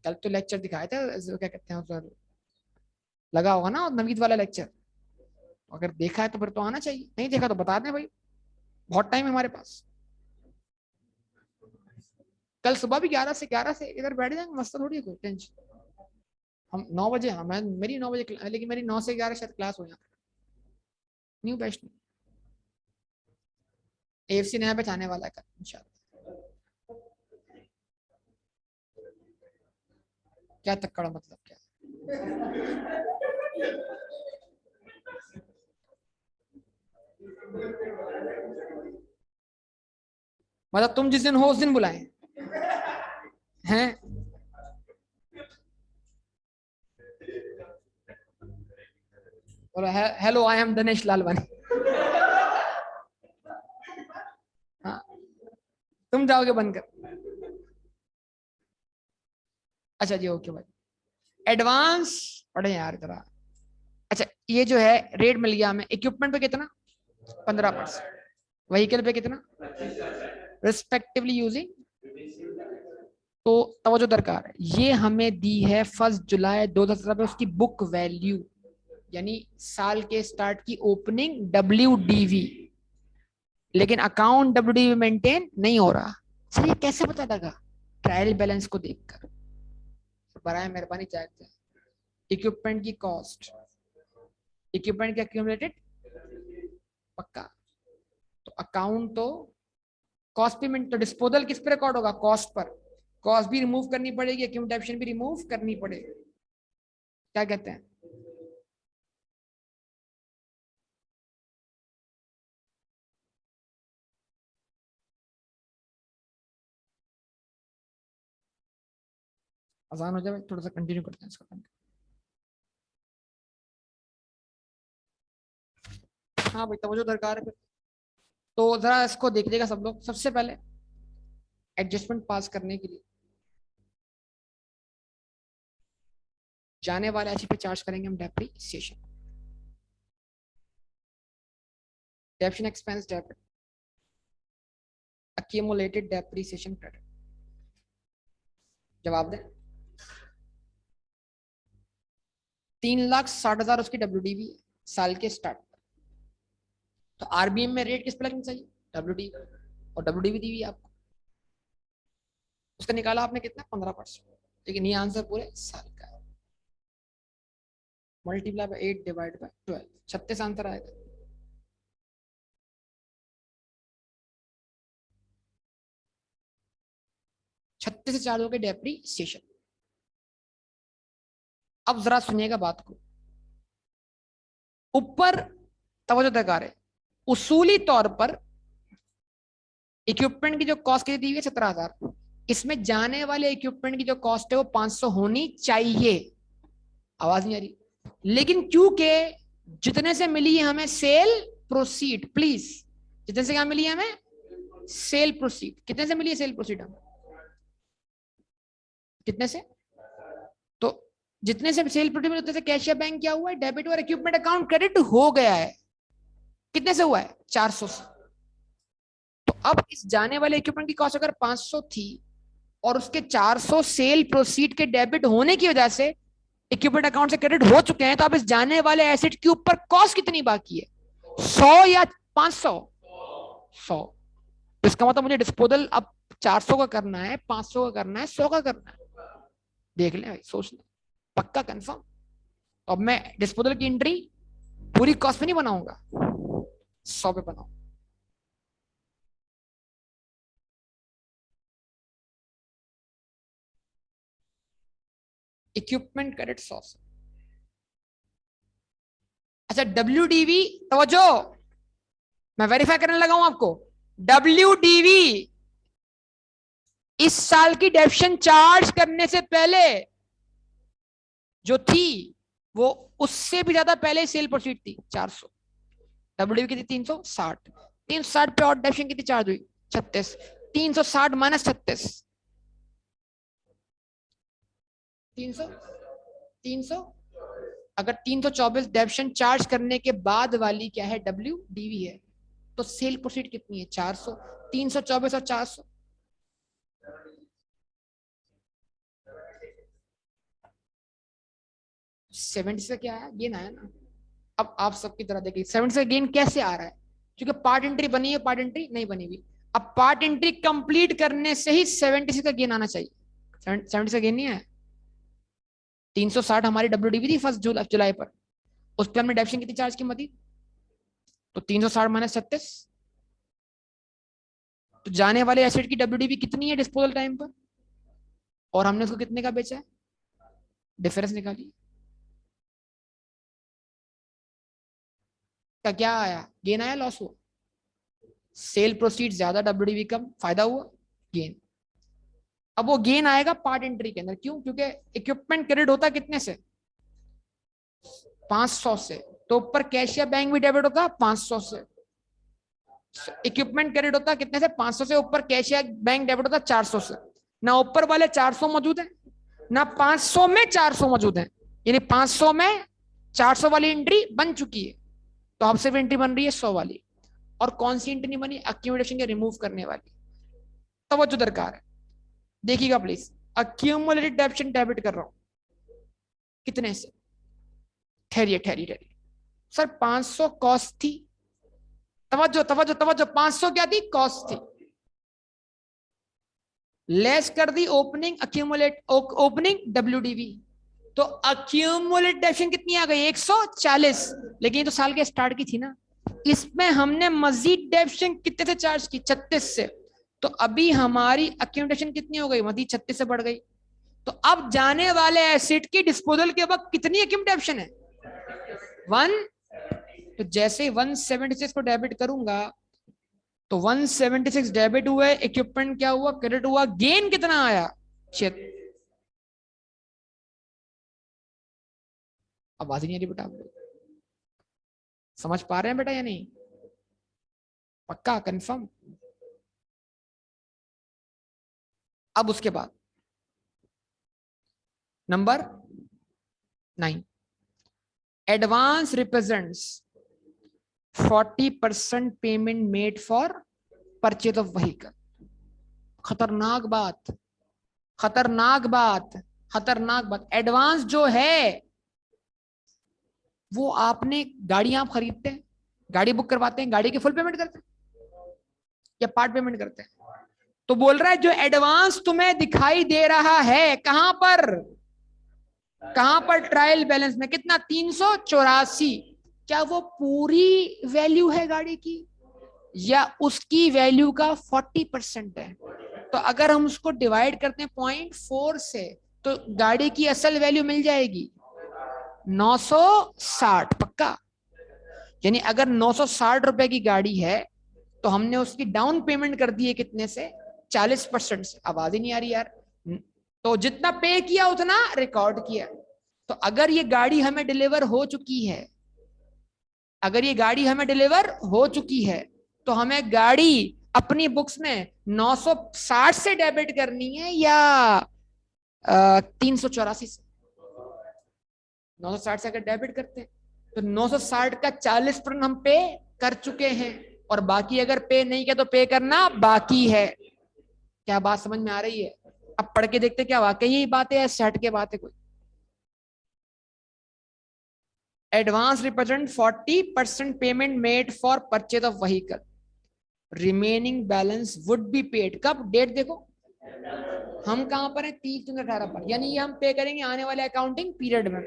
कल तो लेक्चर दिखाए थे, क्या कहते हैं सर, लगा होगा ना नवीद वाला लेक्चर। अगर देखा है तो फिर तो आना चाहिए, नहीं देखा तो बता दें भाई, बहुत टाइम है हमारे पास। कल सुबह भी 11 से इधर बैठ जाएंगे, मस्त थोड़ी है कोई टेंशन। हम 9 बजे, हाँ मैं मेरी 9 बजे, लेकिन मेरी 9 से 11 शायद क्लास हो यहाँ न्यू बेस्ट में। AFC नया बैच आने वाला है कल इंशाल्लाह। क्या तक्कड़ मतलब क्या? मतलब तुम जिस दिन हो उस दिन बुलाए हैं? बोलो hello I am Dinesh Lalwani. हाँ, तुम जाओगे बनकर। अच्छा जी ओके भाई, एडवांस पढ़े यार जरा। अच्छा ये जो है रेट मिल गया हमें, इक्विपमेंट पे कितना? 15%। व्हीकल पे कितना? रिस्पेक्टिवली यूजिंग, तो तवज्जो दरकार है, ये हमें दी है 1 जुलाई 2017 पे उसकी बुक वैल्यू, यानी साल के स्टार्ट की ओपनिंग WDV। लेकिन अकाउंट WDV मेंटेन नहीं हो रहा। सर ये कैसे पता लगा? ट्रायल बैलेंस को देखकर। बराए मेहरबानी चेक, इक्विपमेंट की कॉस्ट, इक्विपमेंट की एक्यूमुलेटेड, पक्का। तो अकाउंट तो कॉस्ट पेमेंट तो डिस्पोजल किस पे रिकॉर्ड होगा? Cost per. कॉस्ट भी रिमूव करनी पड़ेगी, एक्यूमुलेशन भी रिमूव करनी पड़ेगी। क्या कहते हैं? आसान हो जाए, थोड़ा सा कंटिन्यू करते हैं इसका। हाँ भाई तवज्जो दरकार है। तो जरा इसको देख लीजिएगा सब लोग। सबसे पहले एडजस्टमेंट पास करने के लिए जाने वाले एचपी पे चार्ज करेंगे हम depreciation, डेप्शन expense debit, accumulated depreciation credit. जवाब दें। 3,60,000 उसकी WDV साल के स्टार्ट। तो RBM में रेट किस पे लगनी चाहिए? WDV, और WDV दी हुई आपको, उसका निकाला आपने कितना? 15%। लेकिन ये आंसर पूरे साल का है। Multiply by 8 divide by 12, 36 answer आएगा। 36 से चार्ज हो गए डेप्रीसिएशन। अब जरा सुनिएगा बात को, ऊपर तवज्जो दरकार है, उसूली तौर पर इक्विपमेंट की जो कॉस्ट की दी हुई है 17,000, इसमें जाने वाले इक्विपमेंट की जो कॉस्ट है वो 500 होनी चाहिए। आवाज नहीं आ रही? लेकिन क्योंकि जितने से मिली है हमें सेल प्रोसीड, प्लीज, जितने से क्या मिली है हमें? Cell proceed. कितने से मिली है सेल प्रोसीड हमें? कितने से? तो जितने से सेल प्रोसीड उतने से कैशियर बैंक क्या हुआ है? डेबिट और इक्विपमेंट अकाउंट क्रेडिट हो गया है। कितने से हुआ है? 400 से। तो अब इस जाने वाले इक्विपमेंट की कॉस्ट अगर 500 थी और उसके 400 सेल प्रोसीड के डेबिट होने की वजह से इक्विपमेंट अकाउंट से क्रेडिट हो चुके हैं, तो अब इस जाने वाले एसेट के ऊपर कॉस्ट कितनी बाकी है? 100 या 500? 100। तो इसका मतलब मुझे डिस्पोजल अब 400 का करना है, 500 का करना है, 100 का करना है? देख लें भाई, सोच लें, पक्का कंफर्म। अब मैं डिस्पोजल की एंट्री पूरी कॉस्ट पे नहीं बनाऊंगा, 100 पे बनाऊंगा। Equipment credit 100। अच्छा WDV, तवज्जो, मैं वेरीफाई करने लगा हूं आपको। WDV इस साल की डेप्शन चार्ज करने से पहले जो थी वो उससे भी ज्यादा पहले सेल प्रोसीड थी 400। WDV की थी 360। 360 पे और डेप्शन कितनी चार्ज हुई? 36। 360 माइनस 36, 300। 300, अगर 324 डेप्शन चार्ज करने के बाद वाली क्या है? WDV है। तो सेल प्रोसीड कितनी है? 400। 324 और 400, 70 से क्या आया, गेन आया ना। अब आप सबकी तरह देखिए 70 से गेन कैसे आ रहा है, क्योंकि पार्ट एंट्री बनी है, पार्ट एंट्री नहीं बनी हुई। अब पार्ट एंट्री कंप्लीट करने से ही 70 का गेन आना चाहिए। 70 से गेन नहीं है। 360 हमारी डब्ल्यूडीबी थी फर्स्ट जुलाई पर, उस पर हमने डेप्शन कितनी चार्ज कीमत थी, तो 360 माइनस 36, तो जाने वाले एसेट की डब्ल्यूडीबी कितनी है डिस्पोजल टाइम पर, और हमने उसको कितने का बेचा है, डिफरेंस निकालिए। का क्या आया, गेन आया लॉस हुआ, सेल प्रोसीड ज्यादा डब्ल्यूडीबी कम, फायदा हुआ गेन। अब वो गेन आएगा पार्ट एंट्री के अंदर, क्यों, क्योंकि इक्विपमेंट क्रेडिट होता है कितने से, 500 से, तो ऊपर कैश या बैंक भी डेबिट होता है 500 से। इक्विपमेंट क्रेडिट होता है कितने से, 500 से, ऊपर कैश या बैंक डेबिट होता है 400 से। ना ऊपर वाले 400 मौजूद है, ना 500 में 400 मौजूद है, यानी 500 में 400 वाली एंट्री बन चुकी है, तो अब सिर्फ एंट्री बन रही है 100 वाली। और कौन सी एंट्री नहीं बनी, अक्यूमुलेशन के रिमूव करने वाली। तवज्जो दरकार है, देखिएगा प्लीज। अक्यूमुलेटेड डेप्शन डेबिट कर रहा हूं कितने से, ठहरिए ठहरिए ठहरिए सर, 500 कॉस्ट थी, तवज्जो तवज्जो तवज्जो, 500 क्या थी, कॉस्ट थी, लेस कर दी ओपनिंग अक्यूमुलेट ओपनिंग डब्ल्यूडीवी, तो अक्यूमुलेट डेप्शन कितनी आ गई, 140। लेकिन ये तो साल के स्टार्ट की थी ना, इसमें हमने मजीद डेप्शन कितने से चार्ज की, 36 से, तो अभी हमारी अक्यूमुलेशन कितनी हो गई, मजीद 36 से बढ़ गई। तो अब जाने वाले एसेट की डिस्पोजल के वक्त कितनी अक्यूमुलेशन है, 1। तो जैसे 176 को डेबिट करूंगा, तो 176 डेबिट हुआ, इक्विपमेंट क्या हुआ, क्रेडिट हुआ, गेन कितना आया, 6। आवाज नहीं आ रही बेटा, समझ पा रहे हैं बेटा या नहीं, पक्का कंफर्म। अब उसके बाद number 9, advance represents 40% payment made for purchase of vehicle. खतरनाक बात, खतरनाक बात, खतरनाक बात। एडवांस जो है वो आपने, गाड़ी आप खरीदते हैं, गाड़ी बुक करवाते हैं, गाड़ी की फुल पेमेंट करते हैं या पार्ट पेमेंट करते हैं, तो बोल रहा है जो एडवांस तुम्हें दिखाई दे रहा है, कहां पर, कहां पर, ट्रायल बैलेंस में कितना, 384, क्या वो पूरी वैल्यू है गाड़ी की, या उसकी वैल्यू का 40% है। तो अगर हम उसको डिवाइड करते हैं 0.4 से, तो गाड़ी की असल वैल्यू मिल जाएगी 960, पक्का। यानी अगर 960 रुपए की गाड़ी है, तो हमने उसकी डाउन पेमेंट कर दी है कितने से, 40% से। आवाज ही नहीं आ रही यार, तो जितना पे किया उतना रिकॉर्ड किया। तो अगर ये गाड़ी हमें डिलीवर हो चुकी है, अगर ये गाड़ी हमें डिलीवर हो चुकी है, तो हमें गाड़ी अपनी बुक्स में 960 से डेबिट करनी है या 384 से। 960 से अगर डेबिट करते हैं, तो 960 का 40% हम पे कर चुके हैं, और बाकी अगर पे नहीं किया तो पे करना बाकी है। क्या बात समझ में आ रही है? अब पढ़ के देखते क्या वाकई यही बात है या सेट के बात है कोई। Advance represent 40% payment made for purchase of vehicle, remaining balance would be paid, कब, डेट देखो, हम कहां पर है, 30 जून 18 पर, यानी ये हम पे करेंगे आने वाले अकाउंटिंग पीरियड में।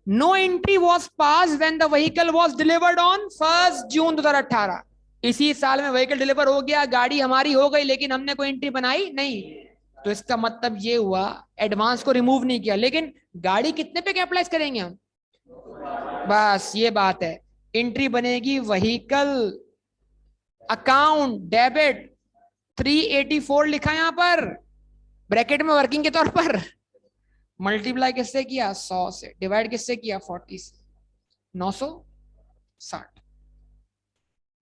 No entry was pass when the vehicle was delivered on 1 June 2018। इसी साल में व्हीकल डिलीवर हो गया, गाड़ी हमारी हो गई, लेकिन हमने कोई एंट्री बनाई नहीं, तो इसका मतलब ये हुआ एडवांस को रिमूव नहीं किया। लेकिन गाड़ी कितने पे कैपिटलाइज करेंगे हम, बस ये बात है। एंट्री बनेगी व्हीकल अकाउंट डेबिट 384 लिखा यहां पर ब्रैकेट में वर्किंग के तौर पर, मल्टीप्लाई किससे किया, 100 से, डिवाइड किससे किया, 40 से, 960।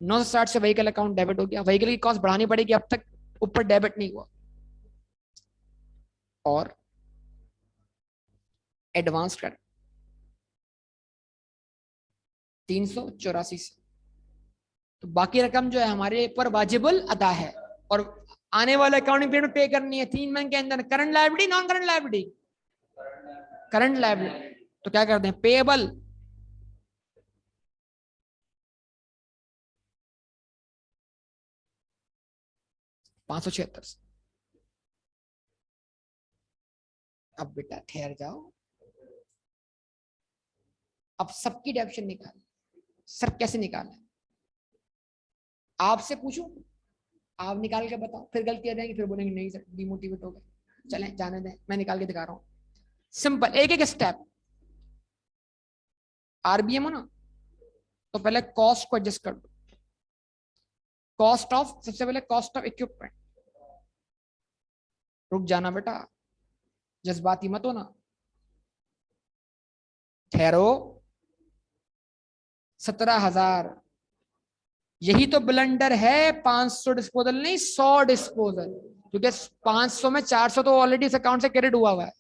960 से व्हीकल अकाउंट डेबिट हो गया, व्हीकल की कॉस्ट बढ़ानी पड़ेगी, अब तक ऊपर डेबिट नहीं हुआ, और एडवांस क्रेडिट 384 से, तो बाकी रकम जो है हमारे ऊपर वाजिबुल अदा है, और आने वाले अकाउंटिंग पीरियड में पे करनी है 3 महीने के अंदर। Current liability, non current liability, current liability, तो क्या करते हैं, पेएबल 576 से। अब बेटा ठहर जाओ, अब सबकी डेप्शन निकाल। सर कैसे निकालना है, आपसे पूछूं, आप निकाल के बताओ, फिर गलती आ जाएगी, फिर बोलेंगे नहीं सर डिमोटिवेट हो गए। चलें जाने दें, मैं निकाल के दिखा रहा हूं। सिंपल, एक एक स्टेप। आरबीएम हो ना, तो पहले कॉस्ट को एडजस्ट कर दो। कॉस्ट ऑफ, सबसे पहले कॉस्ट ऑफ इक्विपमेंट। रुक जाना बेटा, जज्बाती मत हो ना, ठहरो। 17,000, यही तो ब्लंडर है। 500 डिस्पोजल नहीं, 100 डिस्पोजल, क्योंकि 500 में 400 तो ऑलरेडी इस अकाउंट से क्रेडिट हुआ हुआ है।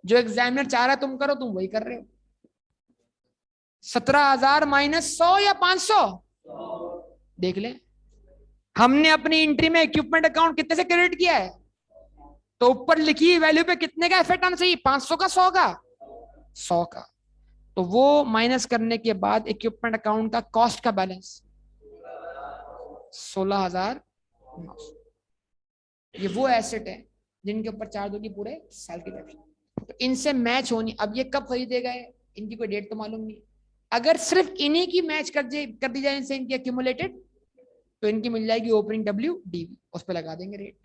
जो एग्जामिनर चाह रहा है तुम करो, तुम वही कर रहे हो। 17,000 माइनस 100 या 500, देख ले। हमने अपनी एंट्री में इक्विपमेंट अकाउंट कितने से क्रेडिट किया है, तो ऊपर लिखी वैल्यू पे कितने का इफेक्ट आना चाहिए, 500 का, 100 का, 100 का। तो वो माइनस करने के बाद इक्विपमेंट अकाउंट का कॉस्ट का बैलेंस 16,900। ये वो एसेट है जिनके ऊपर चार्ज होगी पूरे साल की टैक्स। तो इनसे मैच होनी, अब ये कब खरीदे गए इनकी कोई डेट तो मालूम नहीं। अगर सिर्फ इन्हीं की मैच कर दी जाए इनसे, इनकी एक्यूमुलेटेड, तो इनकी मिल जाएगी ओपनिंग डब्ल्यू डीवी, उस पर लगा देंगे रेट।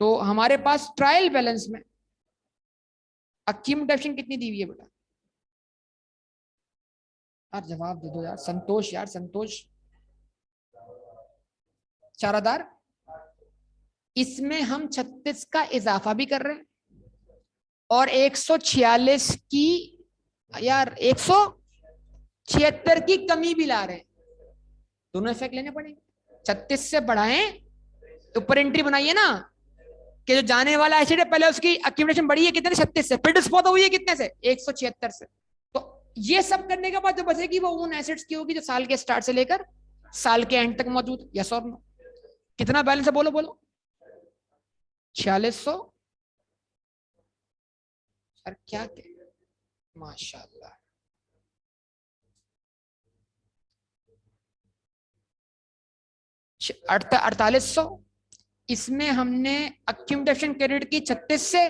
तो हमारे पास ट्रायल बैलेंस में अक्यूमुलेशन कितनी दी हुई है बेटा, यार जवाब दे दो यार, संतोष, यार संतोष। 4,000, इसमें हम 36 का इजाफा भी कर रहे हैं और 146 की, यार 176 की कमी भी ला रहे हैं। दोनों इफेक्ट लेने पड़ेंगे। 36 से बढ़ाएं, ऊपर एंट्री बनाइए ना, कि जो जाने वाला एसिड है पहले उसकी एक्यूमुलेशन बढ़ी है कितने, 36 से, फिर डिस्पोज हुई है कितने से, 176 से। तो ये सब करने के बाद जो बचेगी वो उन एसिड्स की होगी जो साल के स्टार्ट से लेकर साल के एंड तक मौजूद। यस और नो, कितना बैलेंस है बोलो बोलो। 4600। सर क्या माशाल्लाह, अड़ता 4800। इसमें हमने अक्यूमुलेशन क्रेडिट की 36 से,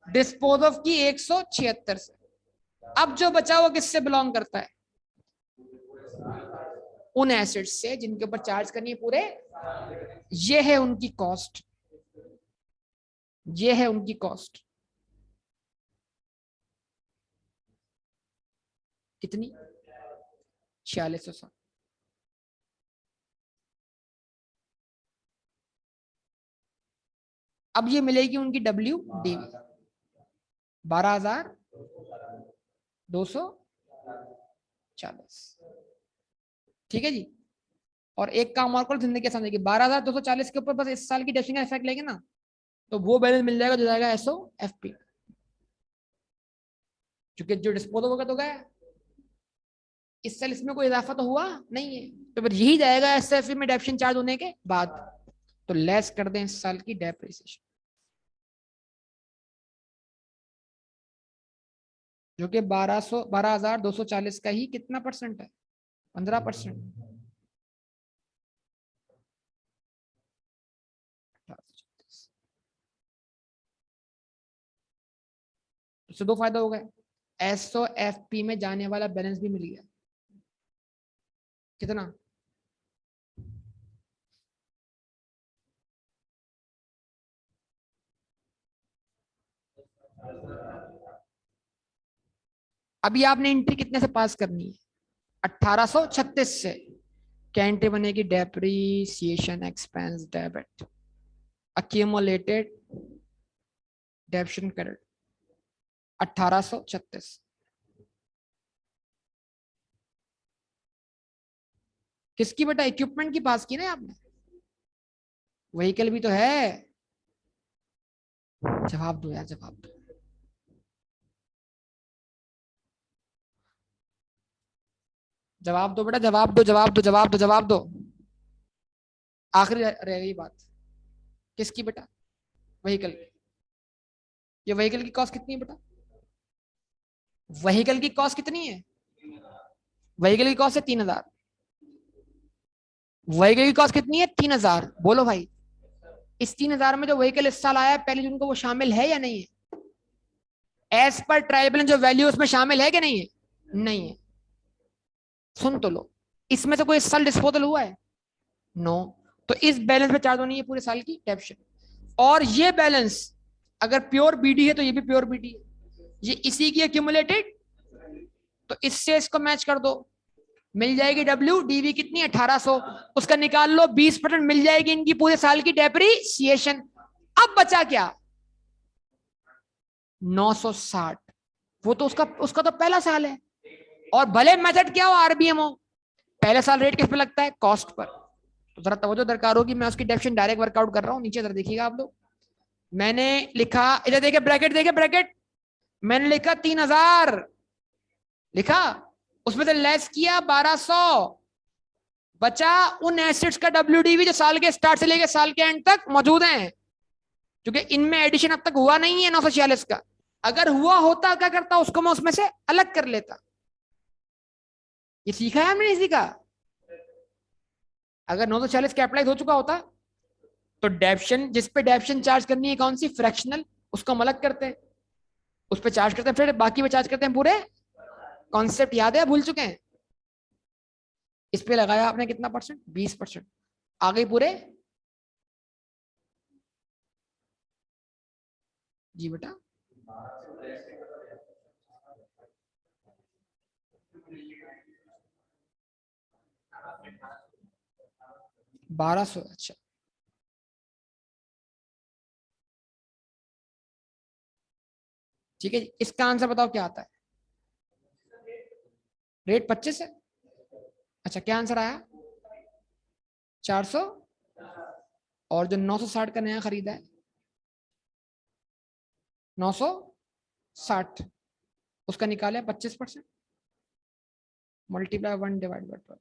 डिस्पोज ऑफ की 176 से। अब जो बचा वो किससे बिलोंग करता है, उन एसिड्स से जिनके ऊपर चार्ज करनी है पूरे। ये है उनकी कॉस्ट, ये है उनकी कॉस्ट। कितनी, 4600। अब ये मिलेगी उनकी डब्ल्यू डीवी 12,240। ठीक है जी। और एक काम और करो जिंदगी आसान रहेगी, 12,240 के ऊपर बस इस साल की डेप्रिसिएशन का इफेक्ट लेंगे ना, तो वो बैलेंस मिल जाएगा जो जाएगा एसओ एफपी, क्योंकि जो डिस्पोज होगा तो गया। इस साल इसमें कोई इजाफा तो हुआ नहीं है, तो फिर यही जाएगा एसएफपी में डेप्रिसिएशन चार्ज होने के बाद। तो लेस कर दें इस साल की डेप्रिसिएशन, जो कि 12,240 का ही कितना परसेंट है, 15%। इससे दो फायदा हो गए, एसओ एफपी में जाने वाला बैलेंस भी मिल गया। कितना, अभी आपने एंट्री कितने से पास करनी है, 1836 से। क्या एंट्री बनेगी, depreciation expense debit, accumulated डेप्शन credit 1836। किसकी बेटा, इक्विपमेंट की पास की ना आपने, व्हीकल भी तो है। जवाब दो यार, जवाब दो। जवाब दो बेटा, जवाब दो, जवाब दो, जवाब दो, जवाब दो। आखिरी रह गई बात, किसकी बेटा, व्हीकल की। ये व्हीकल की कॉस्ट कितनी है बेटा, व्हीकल की कॉस्ट कितनी है? व्हीकल की कॉस्ट है 3,000। व्हीकल की कॉस्ट कितनी है? 3,000। बोलो भाई, इस 3,000 में जो व्हीकल इस साल आया है 1 जून को, वो शामिल है या नहीं है? एज पर ट्राइबल जो वैल्यू उसमें शामिल है कि नहीं है? नहीं है। सुन तो लो, इसमें से कोई इस साल डिस्पोजल हुआ है? नो। तो इस बैलेंस पे चार्ज होनी है पूरे साल की डेप्शन। और ये बैलेंस अगर प्योर बीडी है तो ये भी प्योर बीडी है, ये इसी की एक्यूमुलेटेड। तो इससे इसको मैच कर दो, मिल जाएगी डब्ल्यू डीवी कितनी? 1800। उसका निकाल लो, 20% मिल जाएगी इनकी पूरे साल की डेप्रिसिएशन। अब बचा क्या? 960। वो तो उसका उसका तो पहला साल है। और भले मेथड क्या हो, आरबीएम हो, पहले साल रेट किस पे लगता है? Cost per. तो जरा तवज्जो दरकार होगी, मैं उसकी डेफिनेशन डायरेक्ट वर्कआउट कर रहा हूं। नीचे जरा देखिएगा आप लोग, मैंने लिखा, इधर देखिए ब्रैकेट, देखिए ब्रैकेट, मैंने लिखा 3,000 लिखा, उसमें से लेस किया 1,200, बचा उन एसेट्स का डब्ल्यूडीवी जो साल के स्टार्ट से लेके साल के एंड तक मौजूद हैं, क्योंकि इनमें एडिशन अब तक हुआ नहीं है 946 का। अगर हुआ होता क्या करता? उसको मैं उसमें से अलग कर लेता। ये सीखा है हमने, नहीं सीखा? अगर 946 कैपिटलाइज हो चुका होता तो डेप्शन, जिस पे डेप्शन चार्ज करनी है कौन सी? फ्रैक्शनल, उसको हम अलग करते हैं, उस पे चार्ज करते हैं, फिर बाकी पे चार्ज करते हैं पूरे। कॉन्सेप्ट याद है? भूल चुके हैं? इस पे लगाया आपने कितना परसेंट? 20%। आ गई पूरे? जी बेटा, 1,200। अच्छा, ठीक है, इसका आंसर बताओ क्या आता है? रेट 25 है। अच्छा, क्या आंसर आया? 400। और जो 960 का नया खरीदा है, 960, उसका निकाले 25%, मल्टीप्लाई 1/12,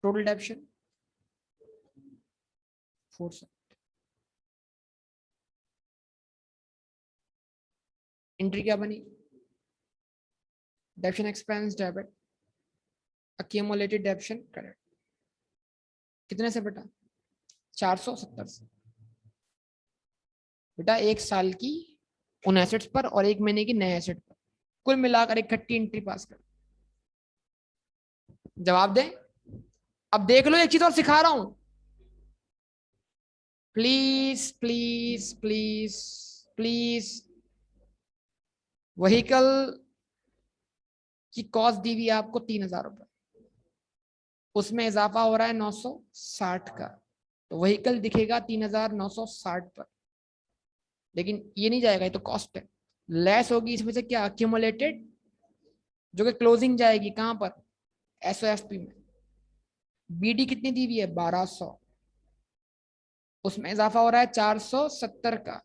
टोटल डेप्शन 400। एंट्री क्या बनी? डेप्शन एक्सपेंस डेबिट, अक्यूमुलेटेड डेप्शन क्रेडिट। कितने से बेटा? 470 से। बेटा एक साल की उन एसेट्स पर और 1 महीने की नए एसेट पर, कुल मिलाकर इकट्ठी एंट्री पास कर। जवाब दें? अब देख लो, एक चीज और सिखा रहा हूं, please please please please. Vehicle की कॉस्ट दी हुई है आपको 3,000 रुपए, उसमें इजाफा हो रहा है 960 का, तो व्हीकल दिखेगा 3,960 पर। लेकिन ये नहीं जाएगा, ये तो कॉस्ट है, लेस होगी इसमें से क्या? अक्यूमुलेटेड, जो कि क्लोजिंग जाएगी कहां पर? एसओएफपी में। बीडी कितनी दी हुई है? 1,200, उसमें इजाफा हो रहा है 470 का।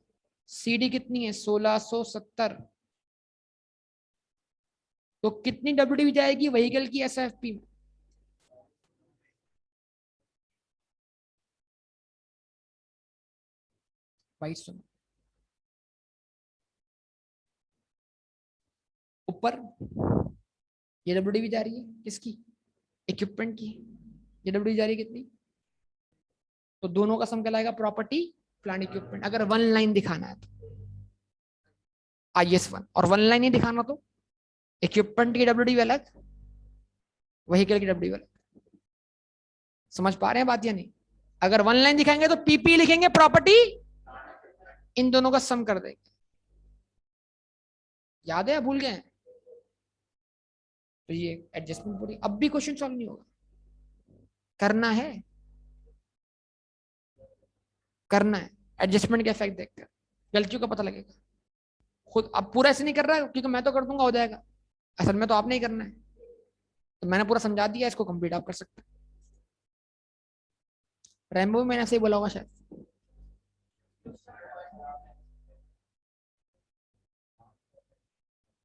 सीडी कितनी है? 1,670। तो कितनी डब्ल्यूडी जाएगी व्हीकल की एसओएफपी में? भाई सुनो, ऊपर ये डब्ल्यूडी जा रही है किसकी? इक्विपमेंट की। ये डब्ल्यूडी जा रही है कितनी? तो दोनों का सम कहलाएगा प्रॉपर्टी प्लांट इक्विपमेंट, अगर वन लाइन दिखाना है तो IS1, और वन लाइन नहीं दिखाना तो इक्विपमेंट की डब्ल्यूडी अलग, व्हीकल की डब्ल्यूडी अलग। समझ पा रहे हैं बात या नहीं? अगर वन लाइन दिखाएंगे तो पीपी लिखेंगे, प्रॉपर्टी, इन दोनों का सम कर देंगे। याद है या भूल गए? तो ये एडजस्टमेंट पूरी, अब भी क्वेश्चन सॉल्व नहीं होगा, करना है, करना है। एडजस्टमेंट के इफेक्ट देखकर गलतियों का पता लगेगा खुद। अब पूरा ऐसे नहीं कर रहा है क्योंकि मैं तो कर दूंगा हो जाएगा, असल में तो आपने ही करना है। तो मैंने पूरा समझा दिया, इसको कंप्लीट आप कर सकते हैं। रैम्बो में मैंने ऐसे ही बोला होगा शायद।